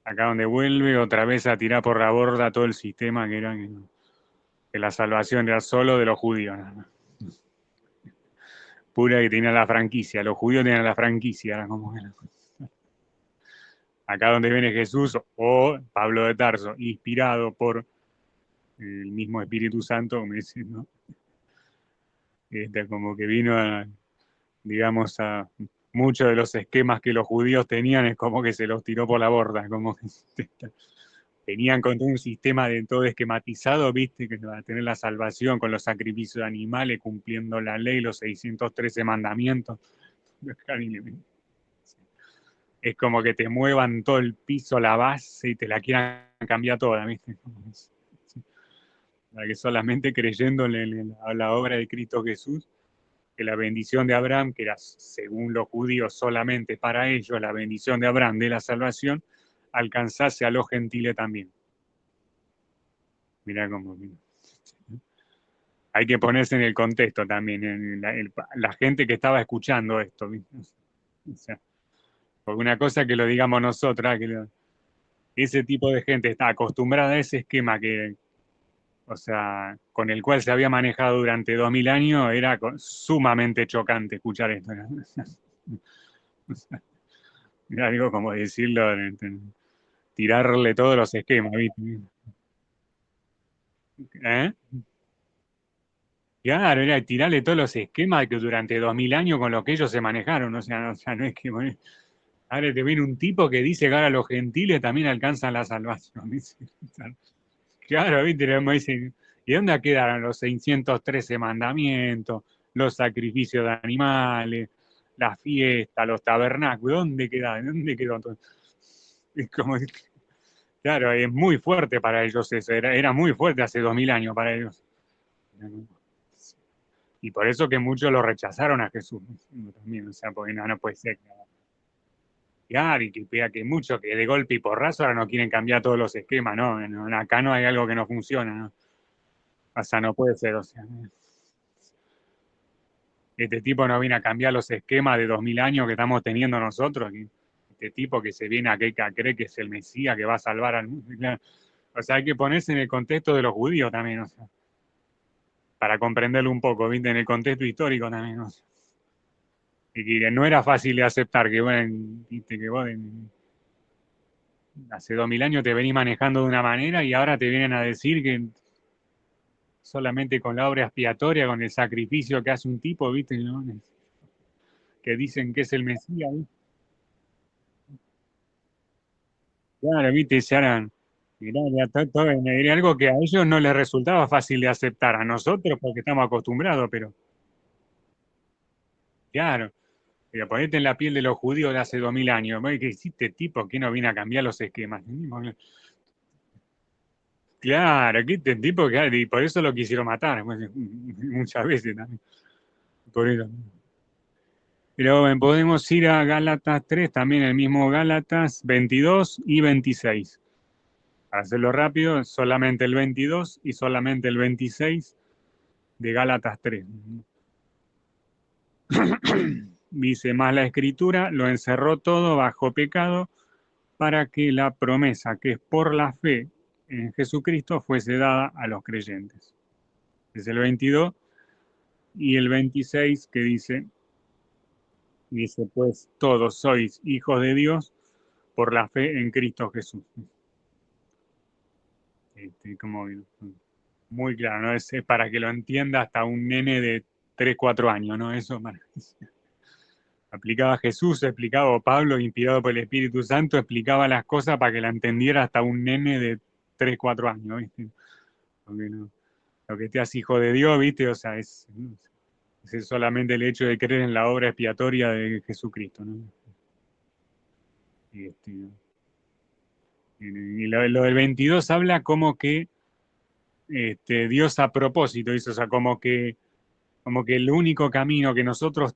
Acá donde vuelve otra vez a tirar por la borda todo el sistema que era que la salvación era solo de los judíos, ¿no? Pura que tenía la franquicia, los judíos tenían la franquicia, era como que acá donde viene Jesús o Pablo de Tarso, inspirado por el mismo Espíritu Santo, como dice, ¿no? Como que vino digamos, a muchos de los esquemas que los judíos tenían, es como que se los tiró por la borda, como que venían con todo un sistema de todo esquematizado, viste, que va a tener la salvación con los sacrificios de animales, cumpliendo la ley, los 613 mandamientos. Es como que te muevan todo el piso, la base, y te la quieran cambiar toda, ¿viste? Para que solamente creyéndole en la obra de Cristo Jesús, que la bendición de Abraham, que era según los judíos solamente para ellos, la bendición de Abraham de la salvación, alcanzase a los gentiles también. Mirá cómo. Hay que ponerse en el contexto también, en la gente que estaba escuchando esto, ¿viste? O sea, porque una cosa que lo digamos nosotras, ese tipo de gente está acostumbrada a ese esquema o sea, con el cual se había manejado durante 2000 años, era sumamente chocante escuchar esto. O sea, era algo como decirlo, tirarle todos los esquemas, ¿viste? ¿Eh? Claro, era tirarle todos los esquemas que durante 2000 años con los que ellos se manejaron. O sea, no es que. Ahora te viene un tipo que dice que ahora los gentiles también alcanzan la salvación. Claro, ¿viste? Dicen, ¿y dónde quedaron los 613 mandamientos, los sacrificios de animales, las fiestas, los tabernáculos? ¿Dónde quedaron? ¿Dónde quedó todo? Es como, claro, es muy fuerte para ellos eso. Era muy fuerte hace 2000 años para ellos. Y por eso que muchos lo rechazaron a Jesús. También, o sea, porque no puede ser. Claro, y que mucho, que de golpe y porrazo ahora no quieren cambiar todos los esquemas, ¿no? Acá no hay algo que no funciona, ¿no? O sea, no puede ser, o sea, este tipo no viene a cambiar los esquemas de 2000 años que estamos teniendo nosotros. Este tipo que se viene a creer que es el Mesías que va a salvar al mundo. Claro. O sea, hay que ponerse en el contexto de los judíos también, o sea, para comprenderlo un poco, ¿viste? En el contexto histórico también, o sea. Y que no era fácil de aceptar que, bueno, viste, que vos hace 2000 años te venís manejando de una manera y ahora te vienen a decir que solamente con la obra expiatoria, con el sacrificio que hace un tipo, ¿viste? ¿No? Que dicen que es el Mesías, ¿viste? Claro, ¿viste? Se harán. Mirá, ya era algo que a ellos no les resultaba fácil de aceptar, a nosotros porque estamos acostumbrados, pero claro, pero ponete en la piel de los judíos de hace 2000 años, ¿qué hiciste tipo? ¿Qué no viene a cambiar los esquemas? Claro, ¿qué este tipo? Claro, y por eso lo quisieron matar, bueno, muchas veces también. Por eso. Pero bueno, podemos ir a Gálatas 3, también el mismo Gálatas 22 y 26. Para hacerlo rápido, solamente el 22 y solamente el 26 de Gálatas 3. Dice, más la escritura lo encerró todo bajo pecado para que la promesa que es por la fe en Jesucristo fuese dada a los creyentes. Es el 22 y el 26 que dice, pues todos sois hijos de Dios por la fe en Cristo Jesús. Como muy claro, ¿no? Es para que lo entienda hasta un nene de 3 4 años, ¿no? Eso aplicaba Jesús, explicaba Pablo, inspirado por el Espíritu Santo, explicaba las cosas para que la entendiera hasta un nene de 3 4 años, ¿viste? Porque no, lo que te hace hijo de Dios, ¿viste? O sea, es solamente el hecho de creer en la obra expiatoria de Jesucristo, ¿no? Y, y lo del 22 habla como que Dios a propósito hizo, o sea, como que el único camino que nosotros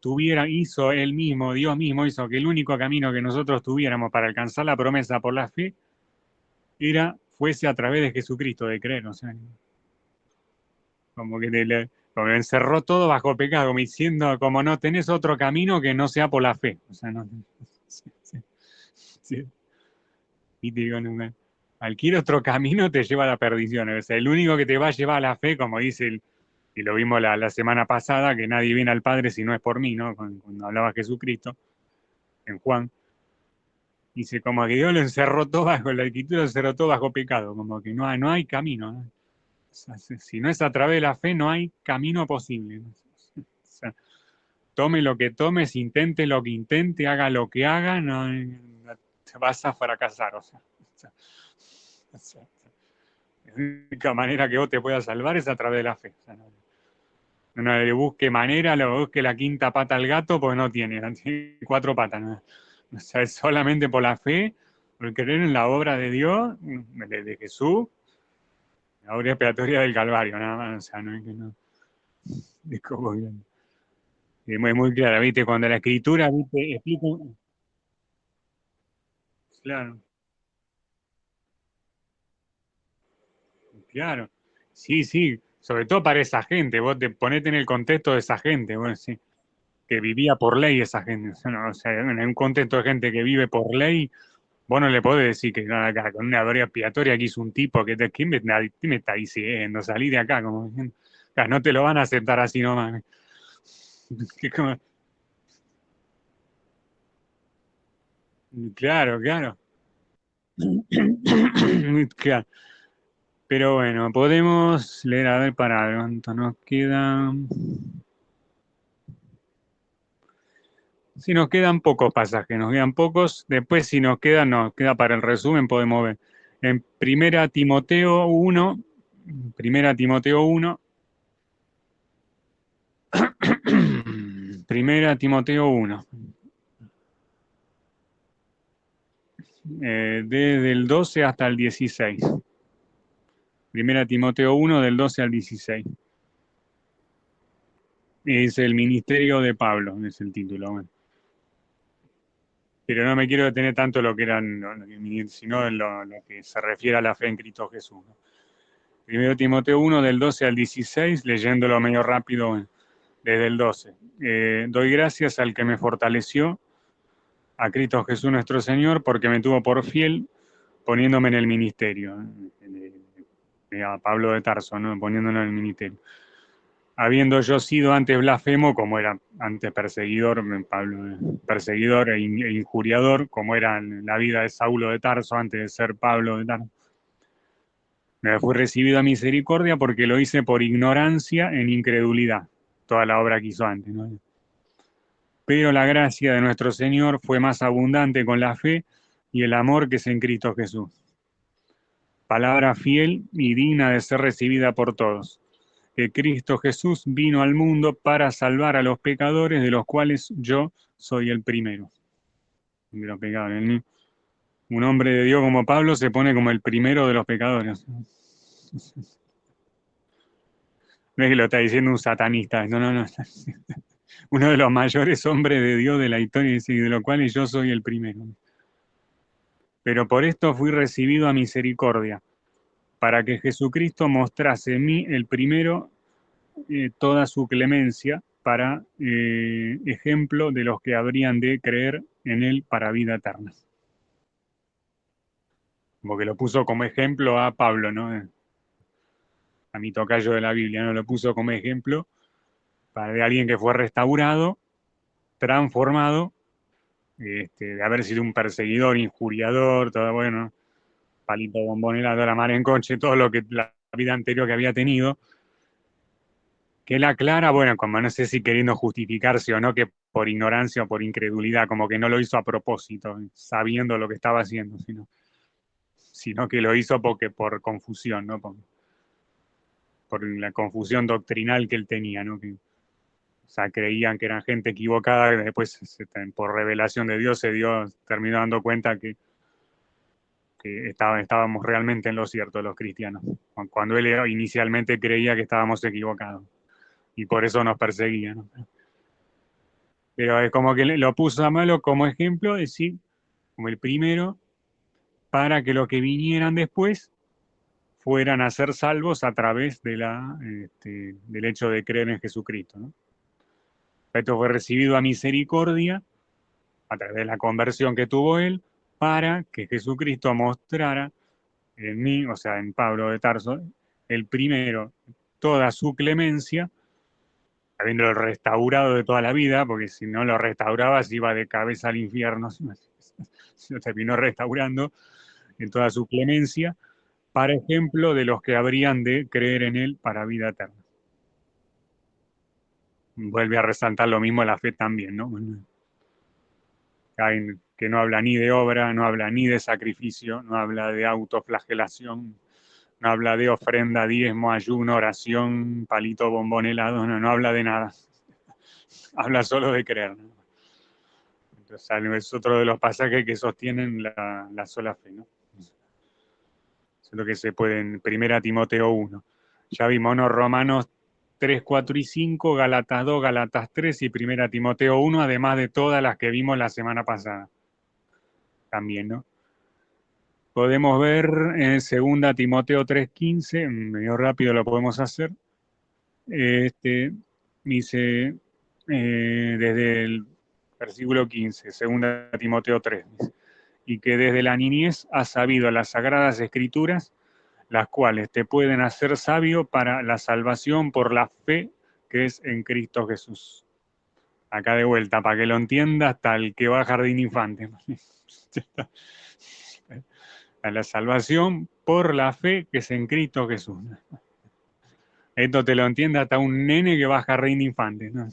hizo Él mismo, Dios mismo hizo que el único camino que nosotros tuviéramos para alcanzar la promesa por la fe fuese a través de Jesucristo, de creer, o sea, como que como encerró todo bajo pecado, como diciendo, como no tenés otro camino que no sea por la fe, o sea, no, sí, sí, sí. Y te digo, no, cualquier otro camino te lleva a la perdición, o sea, el único que te va a llevar a la fe, como dice y lo vimos la semana pasada, que nadie viene al Padre si no es por mí, ¿no? Cuando hablaba Jesucristo, en Juan, dice como que Dios lo encerró todo bajo, la escritura lo encerró todo bajo pecado, como que no hay camino, ¿no? O sea, si no es a través de la fe, no hay camino posible, ¿no? O sea, tome lo que tomes, intente lo que intente, haga lo que haga, no, te vas a fracasar, o sea, o sea, la única manera que vos te puedas salvar es a través de la fe. O sea, no le busque manera, le busque la quinta pata al gato, porque no tiene 4 patas. ¿No? O sea, es solamente por la fe, por creer en la obra de Dios, de Jesús, la obra expiatoria del Calvario, nada más. O sea, no es que no. Es como que, es muy clara, ¿viste? Cuando la escritura, ¿viste? Explica. Claro, claro. Sí, sí. Sobre todo para esa gente, vos te ponete en el contexto de esa gente, bueno, sí, que vivía por ley esa gente. O sea, en un contexto de gente que vive por ley, vos no le podés decir que acá, con una doria expiatoria que hizo un tipo ¿qué me está diciendo? Salí de acá, como diciendo, no te lo van a aceptar así nomás. Como, claro, claro. Claro. Pero bueno, podemos leer, a ver, para cuánto nos queda. Si nos quedan pocos pasajes, nos quedan pocos. Después, si nos queda para el resumen, podemos ver. En Primera Timoteo 1, Primera Timoteo 1, desde el 12 hasta el 16. Primera Timoteo 1 del 12 al 16. Es el ministerio de Pablo, es el título. Bueno. pero no me quiero detener tanto en lo que eran, sino en lo que se refiere a la fe en Cristo Jesús, ¿no? 1 Timoteo 1, del 12 al 16, leyéndolo medio rápido desde el 12. Doy gracias al que me fortaleció, a Cristo Jesús nuestro Señor, porque me tuvo por fiel, poniéndome en el ministerio. A Pablo de Tarso, ¿no? Poniéndolo en el ministerio. Habiendo yo sido antes blasfemo, como era antes perseguidor, Pablo, perseguidor e injuriador, como era en la vida de Saulo de Tarso antes de ser Pablo de Tarso. Me fui recibido a misericordia porque lo hice por ignorancia en incredulidad, toda la obra que hizo antes, ¿no? Pero la gracia de nuestro Señor fue más abundante con la fe y el amor que es en Cristo Jesús. Palabra fiel y digna de ser recibida por todos. Que Cristo Jesús vino al mundo para salvar a los pecadores, de los cuales yo soy el primero. De los pecadores. Un hombre de Dios como Pablo se pone como el primero de los pecadores. No es que lo está diciendo un satanista, no. Uno de los mayores hombres de Dios de la historia, y de los cuales yo soy el primero. Pero por esto fui recibido a misericordia, para que Jesucristo mostrase en mí el primero toda su clemencia para ejemplo de los que habrían de creer en él para vida eterna. Como que lo puso como ejemplo a Pablo, ¿no? A mi tocayo de la Biblia, ¿no? Lo puso como ejemplo de alguien que fue restaurado, transformado, de haber sido un perseguidor, injuriador, todo bueno, palito bombonera, la mar en coche, todo lo que la vida anterior que había tenido, que él aclara, bueno, como no sé si queriendo justificarse o no, que por ignorancia o por incredulidad, como que no lo hizo a propósito, sabiendo lo que estaba haciendo, sino que lo hizo por confusión, ¿no? Por la confusión doctrinal que él tenía, ¿no? O sea, creían que eran gente equivocada, y después por revelación de Dios terminó dando cuenta que estábamos realmente en lo cierto los cristianos, cuando él inicialmente creía que estábamos equivocados, y por eso nos perseguía, ¿no? Pero es como que lo puso a malo como ejemplo, es decir, como el primero, para que los que vinieran después fueran a ser salvos a través del hecho de creer en Jesucristo, ¿no? Esto fue recibido a misericordia a través de la conversión que tuvo él, para que Jesucristo mostrara en mí, o sea, en Pablo de Tarso, el primero, toda su clemencia, habiéndolo restaurado de toda la vida, porque si no lo restaurabas iba de cabeza al infierno, se lo terminó restaurando en toda su clemencia, para ejemplo de los que habrían de creer en él para vida eterna. Vuelve a resaltar lo mismo la fe también, ¿no? Que no habla ni de obra, no habla ni de sacrificio, no habla de autoflagelación, no habla de ofrenda, diezmo, ayuno, oración, palito, bombón, helado, no habla de nada. Habla solo de creer, ¿no? Entonces, es otro de los pasajes que sostienen la sola fe, ¿no? Eso es lo que se puede en 1 Timoteo 1. Ya vimos, ¿no? Romanos 3, 4 y 5, Gálatas 2, Gálatas 3 y 1 Timoteo 1, además de todas las que vimos la semana pasada. También, ¿no? Podemos ver en 2 Timoteo 3:15, medio rápido lo podemos hacer. Dice, desde el versículo 15, 2 Timoteo 3, dice, y que desde la niñez has sabido las sagradas escrituras, las cuales te pueden hacer sabio para la salvación por la fe que es en Cristo Jesús. Acá de vuelta, para que lo entienda hasta el que va a jardín infante. A la salvación por la fe que es en Cristo Jesús. Esto te lo entiende hasta un nene que va a jardín infante, ¿no?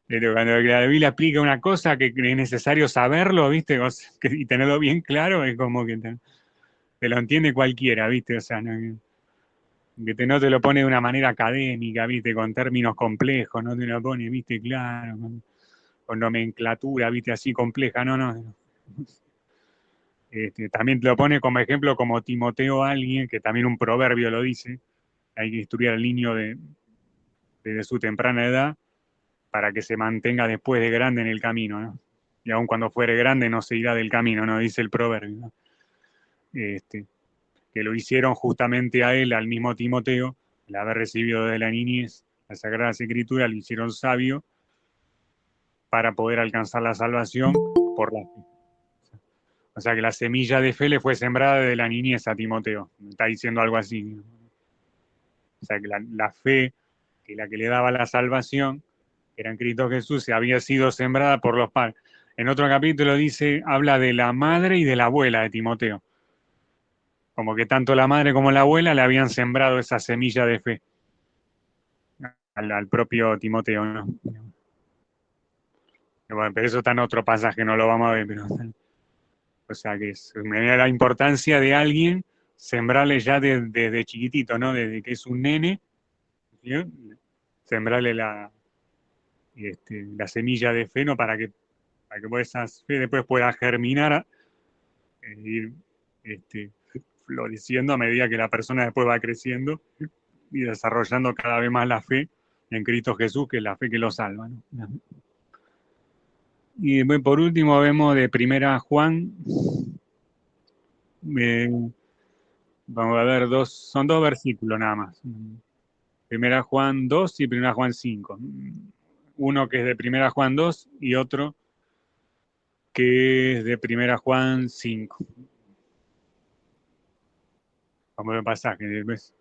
Pero cuando la Biblia explica una cosa que es necesario saberlo, ¿viste? Y tenerlo bien claro, es como que te lo entiende cualquiera, ¿viste? O sea, no te lo pone de una manera académica, ¿viste? Con términos complejos, no te lo pone, ¿viste? Claro, con nomenclatura, ¿viste? Así compleja, no. También te lo pone como ejemplo como Timoteo alguien, que también un proverbio lo dice, hay que instruir al niño desde su temprana edad para que se mantenga después de grande en el camino, ¿no? y aun cuando fuere grande no se irá del camino, ¿no? Dice el proverbio, ¿no? Que lo hicieron justamente a él, al mismo Timoteo, el haber recibido de la niñez la Sagrada Escritura, lo hicieron sabio para poder alcanzar la salvación por la fe. O sea que la semilla de fe le fue sembrada de la niñez a Timoteo. Me está diciendo algo así. O sea que la fe, que la que le daba la salvación, que era en Cristo Jesús, había sido sembrada por los padres. En otro capítulo dice, habla de la madre y de la abuela de Timoteo. Como que tanto la madre como la abuela le habían sembrado esa semilla de fe al propio Timoteo, ¿no? Bueno, pero eso está en otro pasaje, no lo vamos a ver, pero... O sea que me da la importancia de alguien sembrarle ya desde chiquitito, ¿no? Desde que es un nene, ¿sí? Sembrarle la semilla de fe, ¿no? Para que esa fe después pueda germinar, ir floreciendo a medida que la persona después va creciendo y desarrollando cada vez más la fe en Cristo Jesús, que es la fe que lo salva, ¿no? Y por último vemos de Primera Juan, vamos a ver, son dos versículos nada más. Primera Juan 2 y Primera Juan 5. Uno que es de Primera Juan 2 y otro que es de Primera Juan 5. Vamos a ver el pasaje. ¿Ves?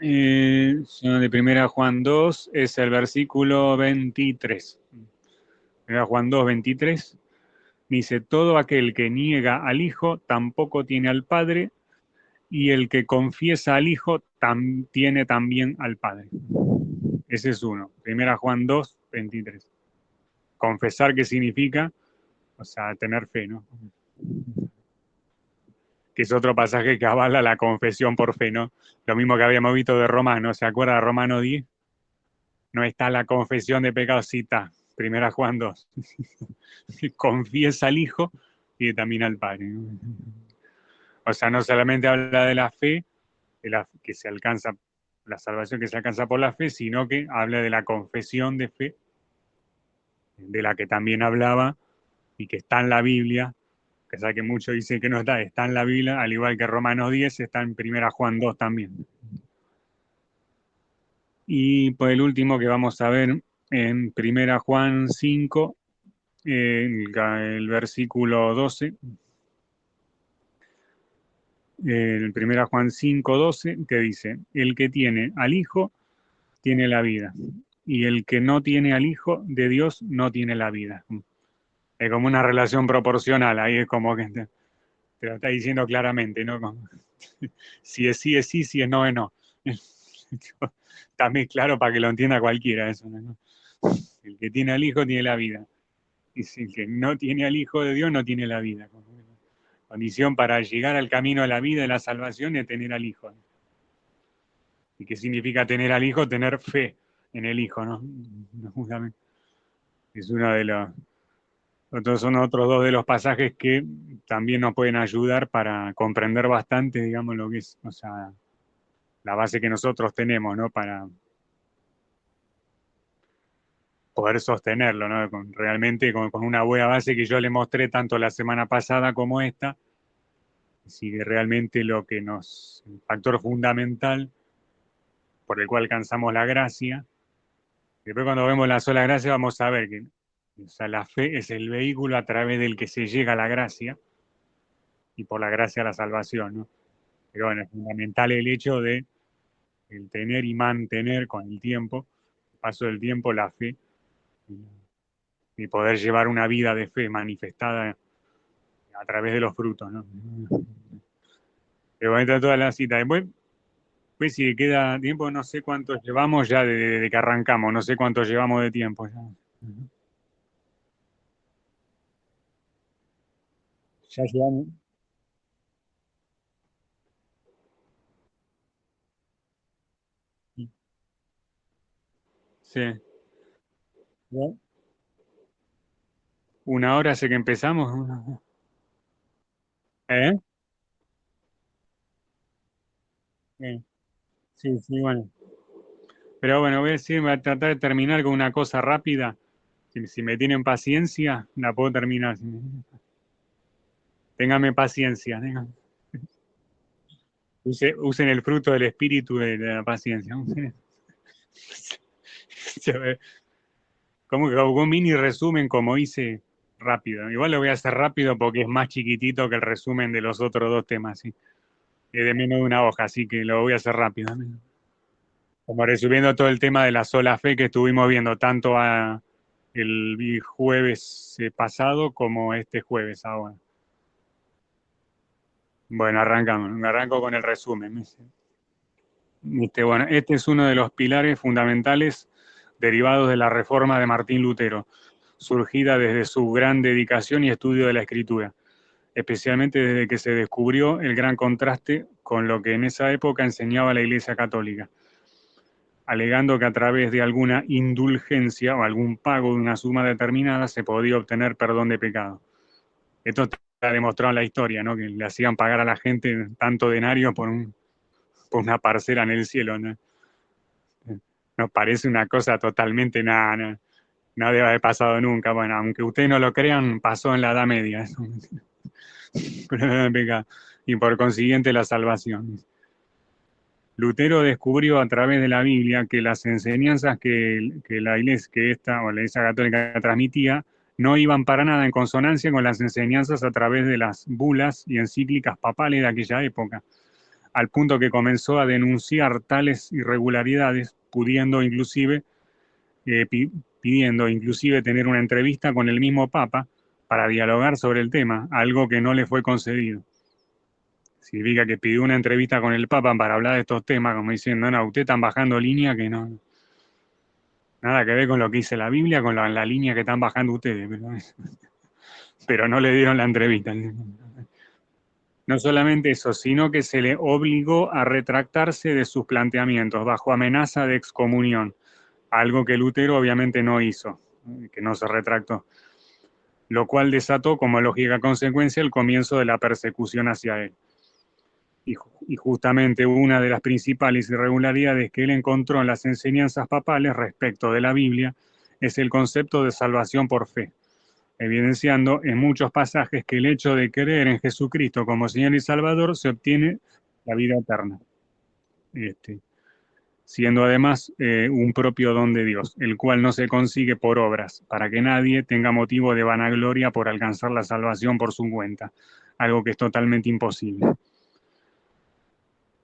De Primera Juan 2 es el versículo 23. Primera Juan 2, 23. Dice, todo aquel que niega al Hijo tampoco tiene al Padre, y el que confiesa al Hijo tiene también al Padre. Ese es uno. Primera Juan 2, 23. Confesar, ¿qué significa? O sea, tener fe, ¿no? Que es otro pasaje que avala la confesión por fe, ¿no? Lo mismo que habíamos visto de Romano, ¿se acuerda de Romano 10? No está la confesión de pecados, cita, Primera Juan 2. Confiesa al Hijo y también al Padre, ¿no? O sea, no solamente habla de la fe, que se alcanza, la salvación que se alcanza por la fe, sino que habla de la confesión de fe, de la que también hablaba y que está en la Biblia, que sabe que muchos dicen que no está en la Biblia, al igual que Romanos 10, está en Primera Juan 2 también. Y por el último que vamos a ver en Primera Juan 5, el versículo 12, en Primera Juan 5, 12, que dice, el que tiene al Hijo tiene la vida, y el que no tiene al Hijo de Dios no tiene la vida. Es como una relación proporcional, ahí es como que te lo está diciendo claramente, ¿no? Si es sí, es sí, si es no, es no. Está muy claro para que lo entienda cualquiera eso, ¿no? El que tiene al Hijo tiene la vida. Y si el que no tiene al Hijo de Dios no tiene la vida. Condición para llegar al camino de la vida y la salvación es tener al Hijo. ¿Y qué significa tener al Hijo? Tener fe en el Hijo, ¿no? Justamente. Es uno de los... Son otros dos de los pasajes que también nos pueden ayudar para comprender bastante, digamos, lo que es, o sea, la base que nosotros tenemos, ¿no? Para poder sostenerlo, ¿no? Realmente con una buena base que yo le mostré tanto la semana pasada como esta, si realmente el factor fundamental por el cual alcanzamos la gracia, después cuando vemos la sola gracia vamos a ver que, o sea, la fe es el vehículo a través del que se llega a la gracia y por la gracia a la salvación, ¿no? Pero bueno, es fundamental el hecho de el tener y mantener con el tiempo, el paso del tiempo, la fe y poder llevar una vida de fe manifestada a través de los frutos, ¿no? Pero bueno, está toda la cita. Después, pues si queda tiempo, no sé cuánto llevamos ya desde que arrancamos, no sé cuánto llevamos de tiempo ya. Ya llevamos. Sí. ¿No? Una hora hace que empezamos. ¿Eh? Sí, sí, bueno. Pero bueno, voy a tratar de terminar con una cosa rápida. Si me tienen paciencia, la puedo terminar. Téngame paciencia. Usen el fruto del espíritu de la paciencia. Como que hago un mini resumen como hice rápido. Igual lo voy a hacer rápido porque es más chiquitito que el resumen de los otros dos temas. ¿Sí? Es de menos de una hoja, así que lo voy a hacer rápido. Como resumiendo todo el tema de la sola fe que estuvimos viendo tanto el jueves pasado como este jueves ahora. Bueno, arranco con el resumen. Bueno, este es uno de los pilares fundamentales derivados de la reforma de Martín Lutero, surgida desde su gran dedicación y estudio de la Escritura, especialmente desde que se descubrió el gran contraste con lo que en esa época enseñaba la Iglesia Católica, alegando que a través de alguna indulgencia o algún pago de una suma determinada se podía obtener perdón de pecado. Esto está demostrado en la historia, ¿no? Que le hacían pagar a la gente tanto denario por una parcela en el cielo, ¿no? Nos parece una cosa totalmente nada, no debe haber pasado nunca. Bueno, aunque ustedes no lo crean, pasó en la Edad Media. Y por consiguiente la salvación. Lutero descubrió a través de la Biblia que las enseñanzas que la Iglesia Católica transmitía no iban para nada en consonancia con las enseñanzas a través de las bulas y encíclicas papales de aquella época, al punto que comenzó a denunciar tales irregularidades, pidiendo inclusive tener una entrevista con el mismo Papa para dialogar sobre el tema, algo que no le fue concedido. Significa que pidió una entrevista con el Papa para hablar de estos temas, como diciendo, no, ustedes están bajando línea que no, nada que ver con lo que dice la Biblia, con la línea que están bajando ustedes, pero no le dieron la entrevista. No solamente eso, sino que se le obligó a retractarse de sus planteamientos bajo amenaza de excomunión, algo que Lutero obviamente no hizo, que no se retractó, lo cual desató como lógica consecuencia el comienzo de la persecución hacia él. Y justamente una de las principales irregularidades que él encontró en las enseñanzas papales respecto de la Biblia es el concepto de salvación por fe, evidenciando en muchos pasajes que el hecho de creer en Jesucristo como Señor y Salvador se obtiene la vida eterna, siendo además un propio don de Dios, el cual no se consigue por obras, para que nadie tenga motivo de vanagloria por alcanzar la salvación por su cuenta, algo que es totalmente imposible.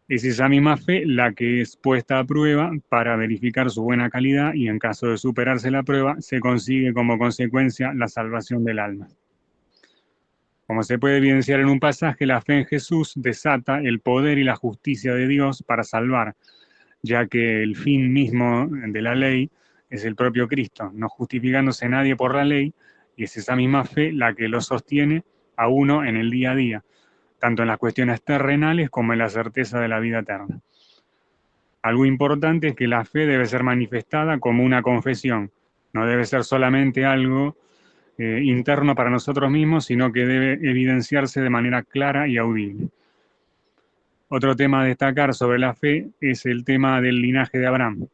Es esa misma fe la que es puesta a prueba para verificar su buena calidad y en caso de superarse la prueba, se consigue como consecuencia la salvación del alma. Como se puede evidenciar en un pasaje, la fe en Jesús desata el poder y la justicia de Dios para salvar, ya que el fin mismo de la ley es el propio Cristo, no justificándose nadie por la ley, y es esa misma fe la que lo sostiene a uno en el día a día, tanto en las cuestiones terrenales como en la certeza de la vida eterna. Algo importante es que la fe debe ser manifestada como una confesión, no debe ser solamente algo interno para nosotros mismos, sino que debe evidenciarse de manera clara y audible. Otro tema a destacar sobre la fe es el tema del linaje de Abraham.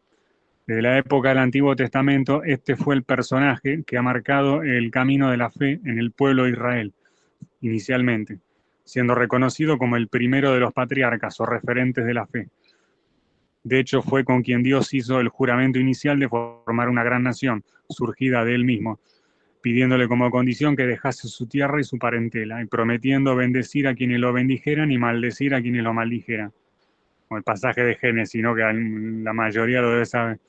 Desde la época del Antiguo Testamento, este fue el personaje que ha marcado el camino de la fe en el pueblo de Israel, inicialmente, siendo reconocido como el primero de los patriarcas o referentes de la fe. De hecho, fue con quien Dios hizo el juramento inicial de formar una gran nación, surgida de él mismo, pidiéndole como condición que dejase su tierra y su parentela, y prometiendo bendecir a quienes lo bendijeran y maldecir a quienes lo maldijeran. Como el pasaje de Génesis, ¿no? Que la mayoría lo debe saber.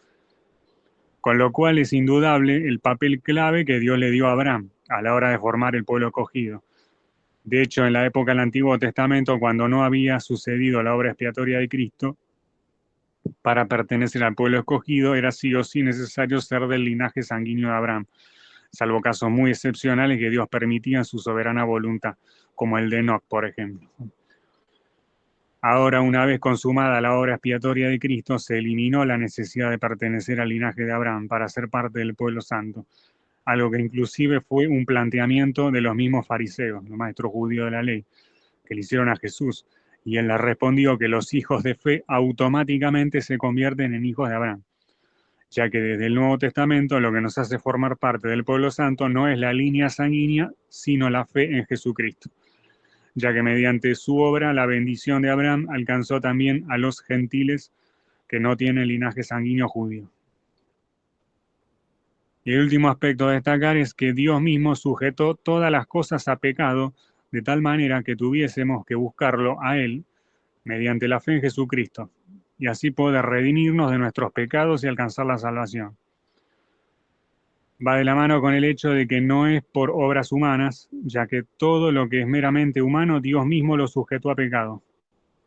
Con lo cual es indudable el papel clave que Dios le dio a Abraham a la hora de formar el pueblo escogido. De hecho, en la época del Antiguo Testamento, cuando no había sucedido la obra expiatoria de Cristo, para pertenecer al pueblo escogido era sí o sí necesario ser del linaje sanguíneo de Abraham, salvo casos muy excepcionales que Dios permitía en su soberana voluntad, como el de Enoc, por ejemplo. Ahora, una vez consumada la obra expiatoria de Cristo, se eliminó la necesidad de pertenecer al linaje de Abraham para ser parte del pueblo santo, algo que inclusive fue un planteamiento de los mismos fariseos, los maestros judíos de la ley, que le hicieron a Jesús, y él les respondió que los hijos de fe automáticamente se convierten en hijos de Abraham, ya que desde el Nuevo Testamento lo que nos hace formar parte del pueblo santo no es la línea sanguínea, sino la fe en Jesucristo, ya que mediante su obra la bendición de Abraham alcanzó también a los gentiles que no tienen linaje sanguíneo judío. Y el último aspecto a destacar es que Dios mismo sujetó todas las cosas a pecado, de tal manera que tuviésemos que buscarlo a Él mediante la fe en Jesucristo, y así poder redimirnos de nuestros pecados y alcanzar la salvación. Va de la mano con el hecho de que no es por obras humanas, ya que todo lo que es meramente humano, Dios mismo lo sujetó a pecado,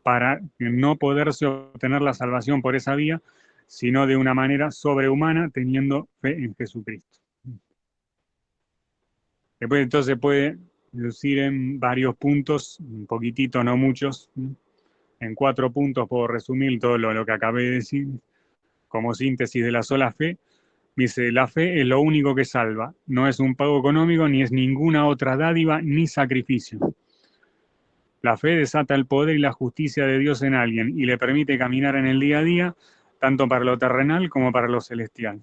para no poderse obtener la salvación por esa vía, sino de una manera sobrehumana, teniendo fe en Jesucristo. Después entonces puede reducir en varios puntos, un poquitito, no muchos. En 4 puntos puedo resumir todo lo que acabé de decir, como síntesis de la sola fe. Dice, la fe es lo único que salva, no es un pago económico, ni es ninguna otra dádiva, ni sacrificio. La fe desata el poder y la justicia de Dios en alguien y le permite caminar en el día a día, tanto para lo terrenal como para lo celestial.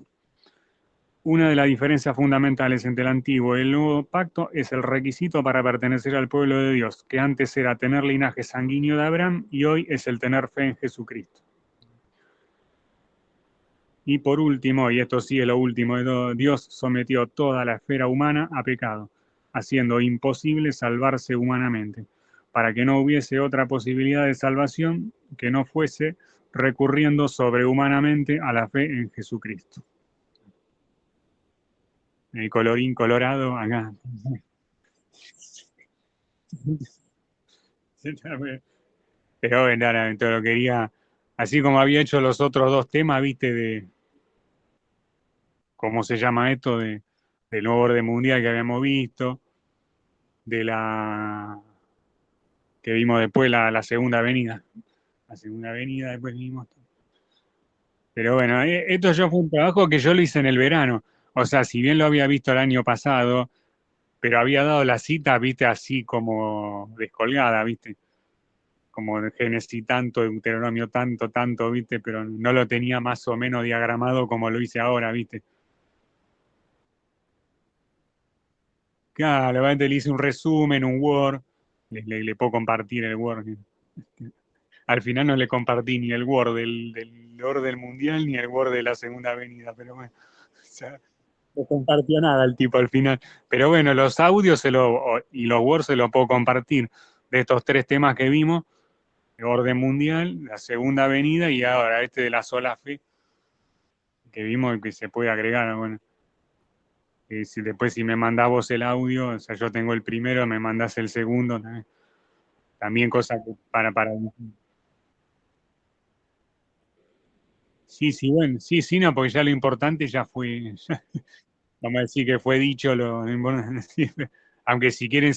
Una de las diferencias fundamentales entre el antiguo y el nuevo pacto es el requisito para pertenecer al pueblo de Dios, que antes era tener linaje sanguíneo de Abraham y hoy es el tener fe en Jesucristo. Y por último, y esto sí es lo último de todo, Dios sometió toda la esfera humana a pecado, haciendo imposible salvarse humanamente, para que no hubiese otra posibilidad de salvación que no fuese recurriendo sobrehumanamente a la fe en Jesucristo. El colorín colorado acá. Pero bueno, te lo quería, así como había hecho los otros 2 temas, viste, de cómo se llama esto, del nuevo orden mundial que habíamos visto, de la que vimos después la segunda avenida. La segunda avenida después vimos. Pero bueno, esto ya fue un trabajo que yo lo hice en el verano. O sea, si bien lo había visto el año pasado, pero había dado la cita, viste, así como descolgada, viste. Como de Génesis tanto, Deuteronomio tanto, tanto, viste, pero no lo tenía más o menos diagramado como lo hice ahora, viste. Claro, le hice un resumen, un Word, le puedo compartir el Word. Al final no le compartí ni el Word del orden mundial ni el Word de la segunda avenida, pero bueno, o sea, no compartió nada el tipo al final. Pero bueno, los audios y los Word se los puedo compartir de estos 3 temas que vimos, el orden mundial, la segunda avenida y ahora este de la sola fe, que vimos que se puede agregar, bueno. Después si me mandás vos el audio, o sea, yo tengo el primero, me mandás el segundo, también cosa que para. Sí, bueno, sí, no, porque ya lo importante ya fue, vamos a decir que fue dicho, aunque si quieren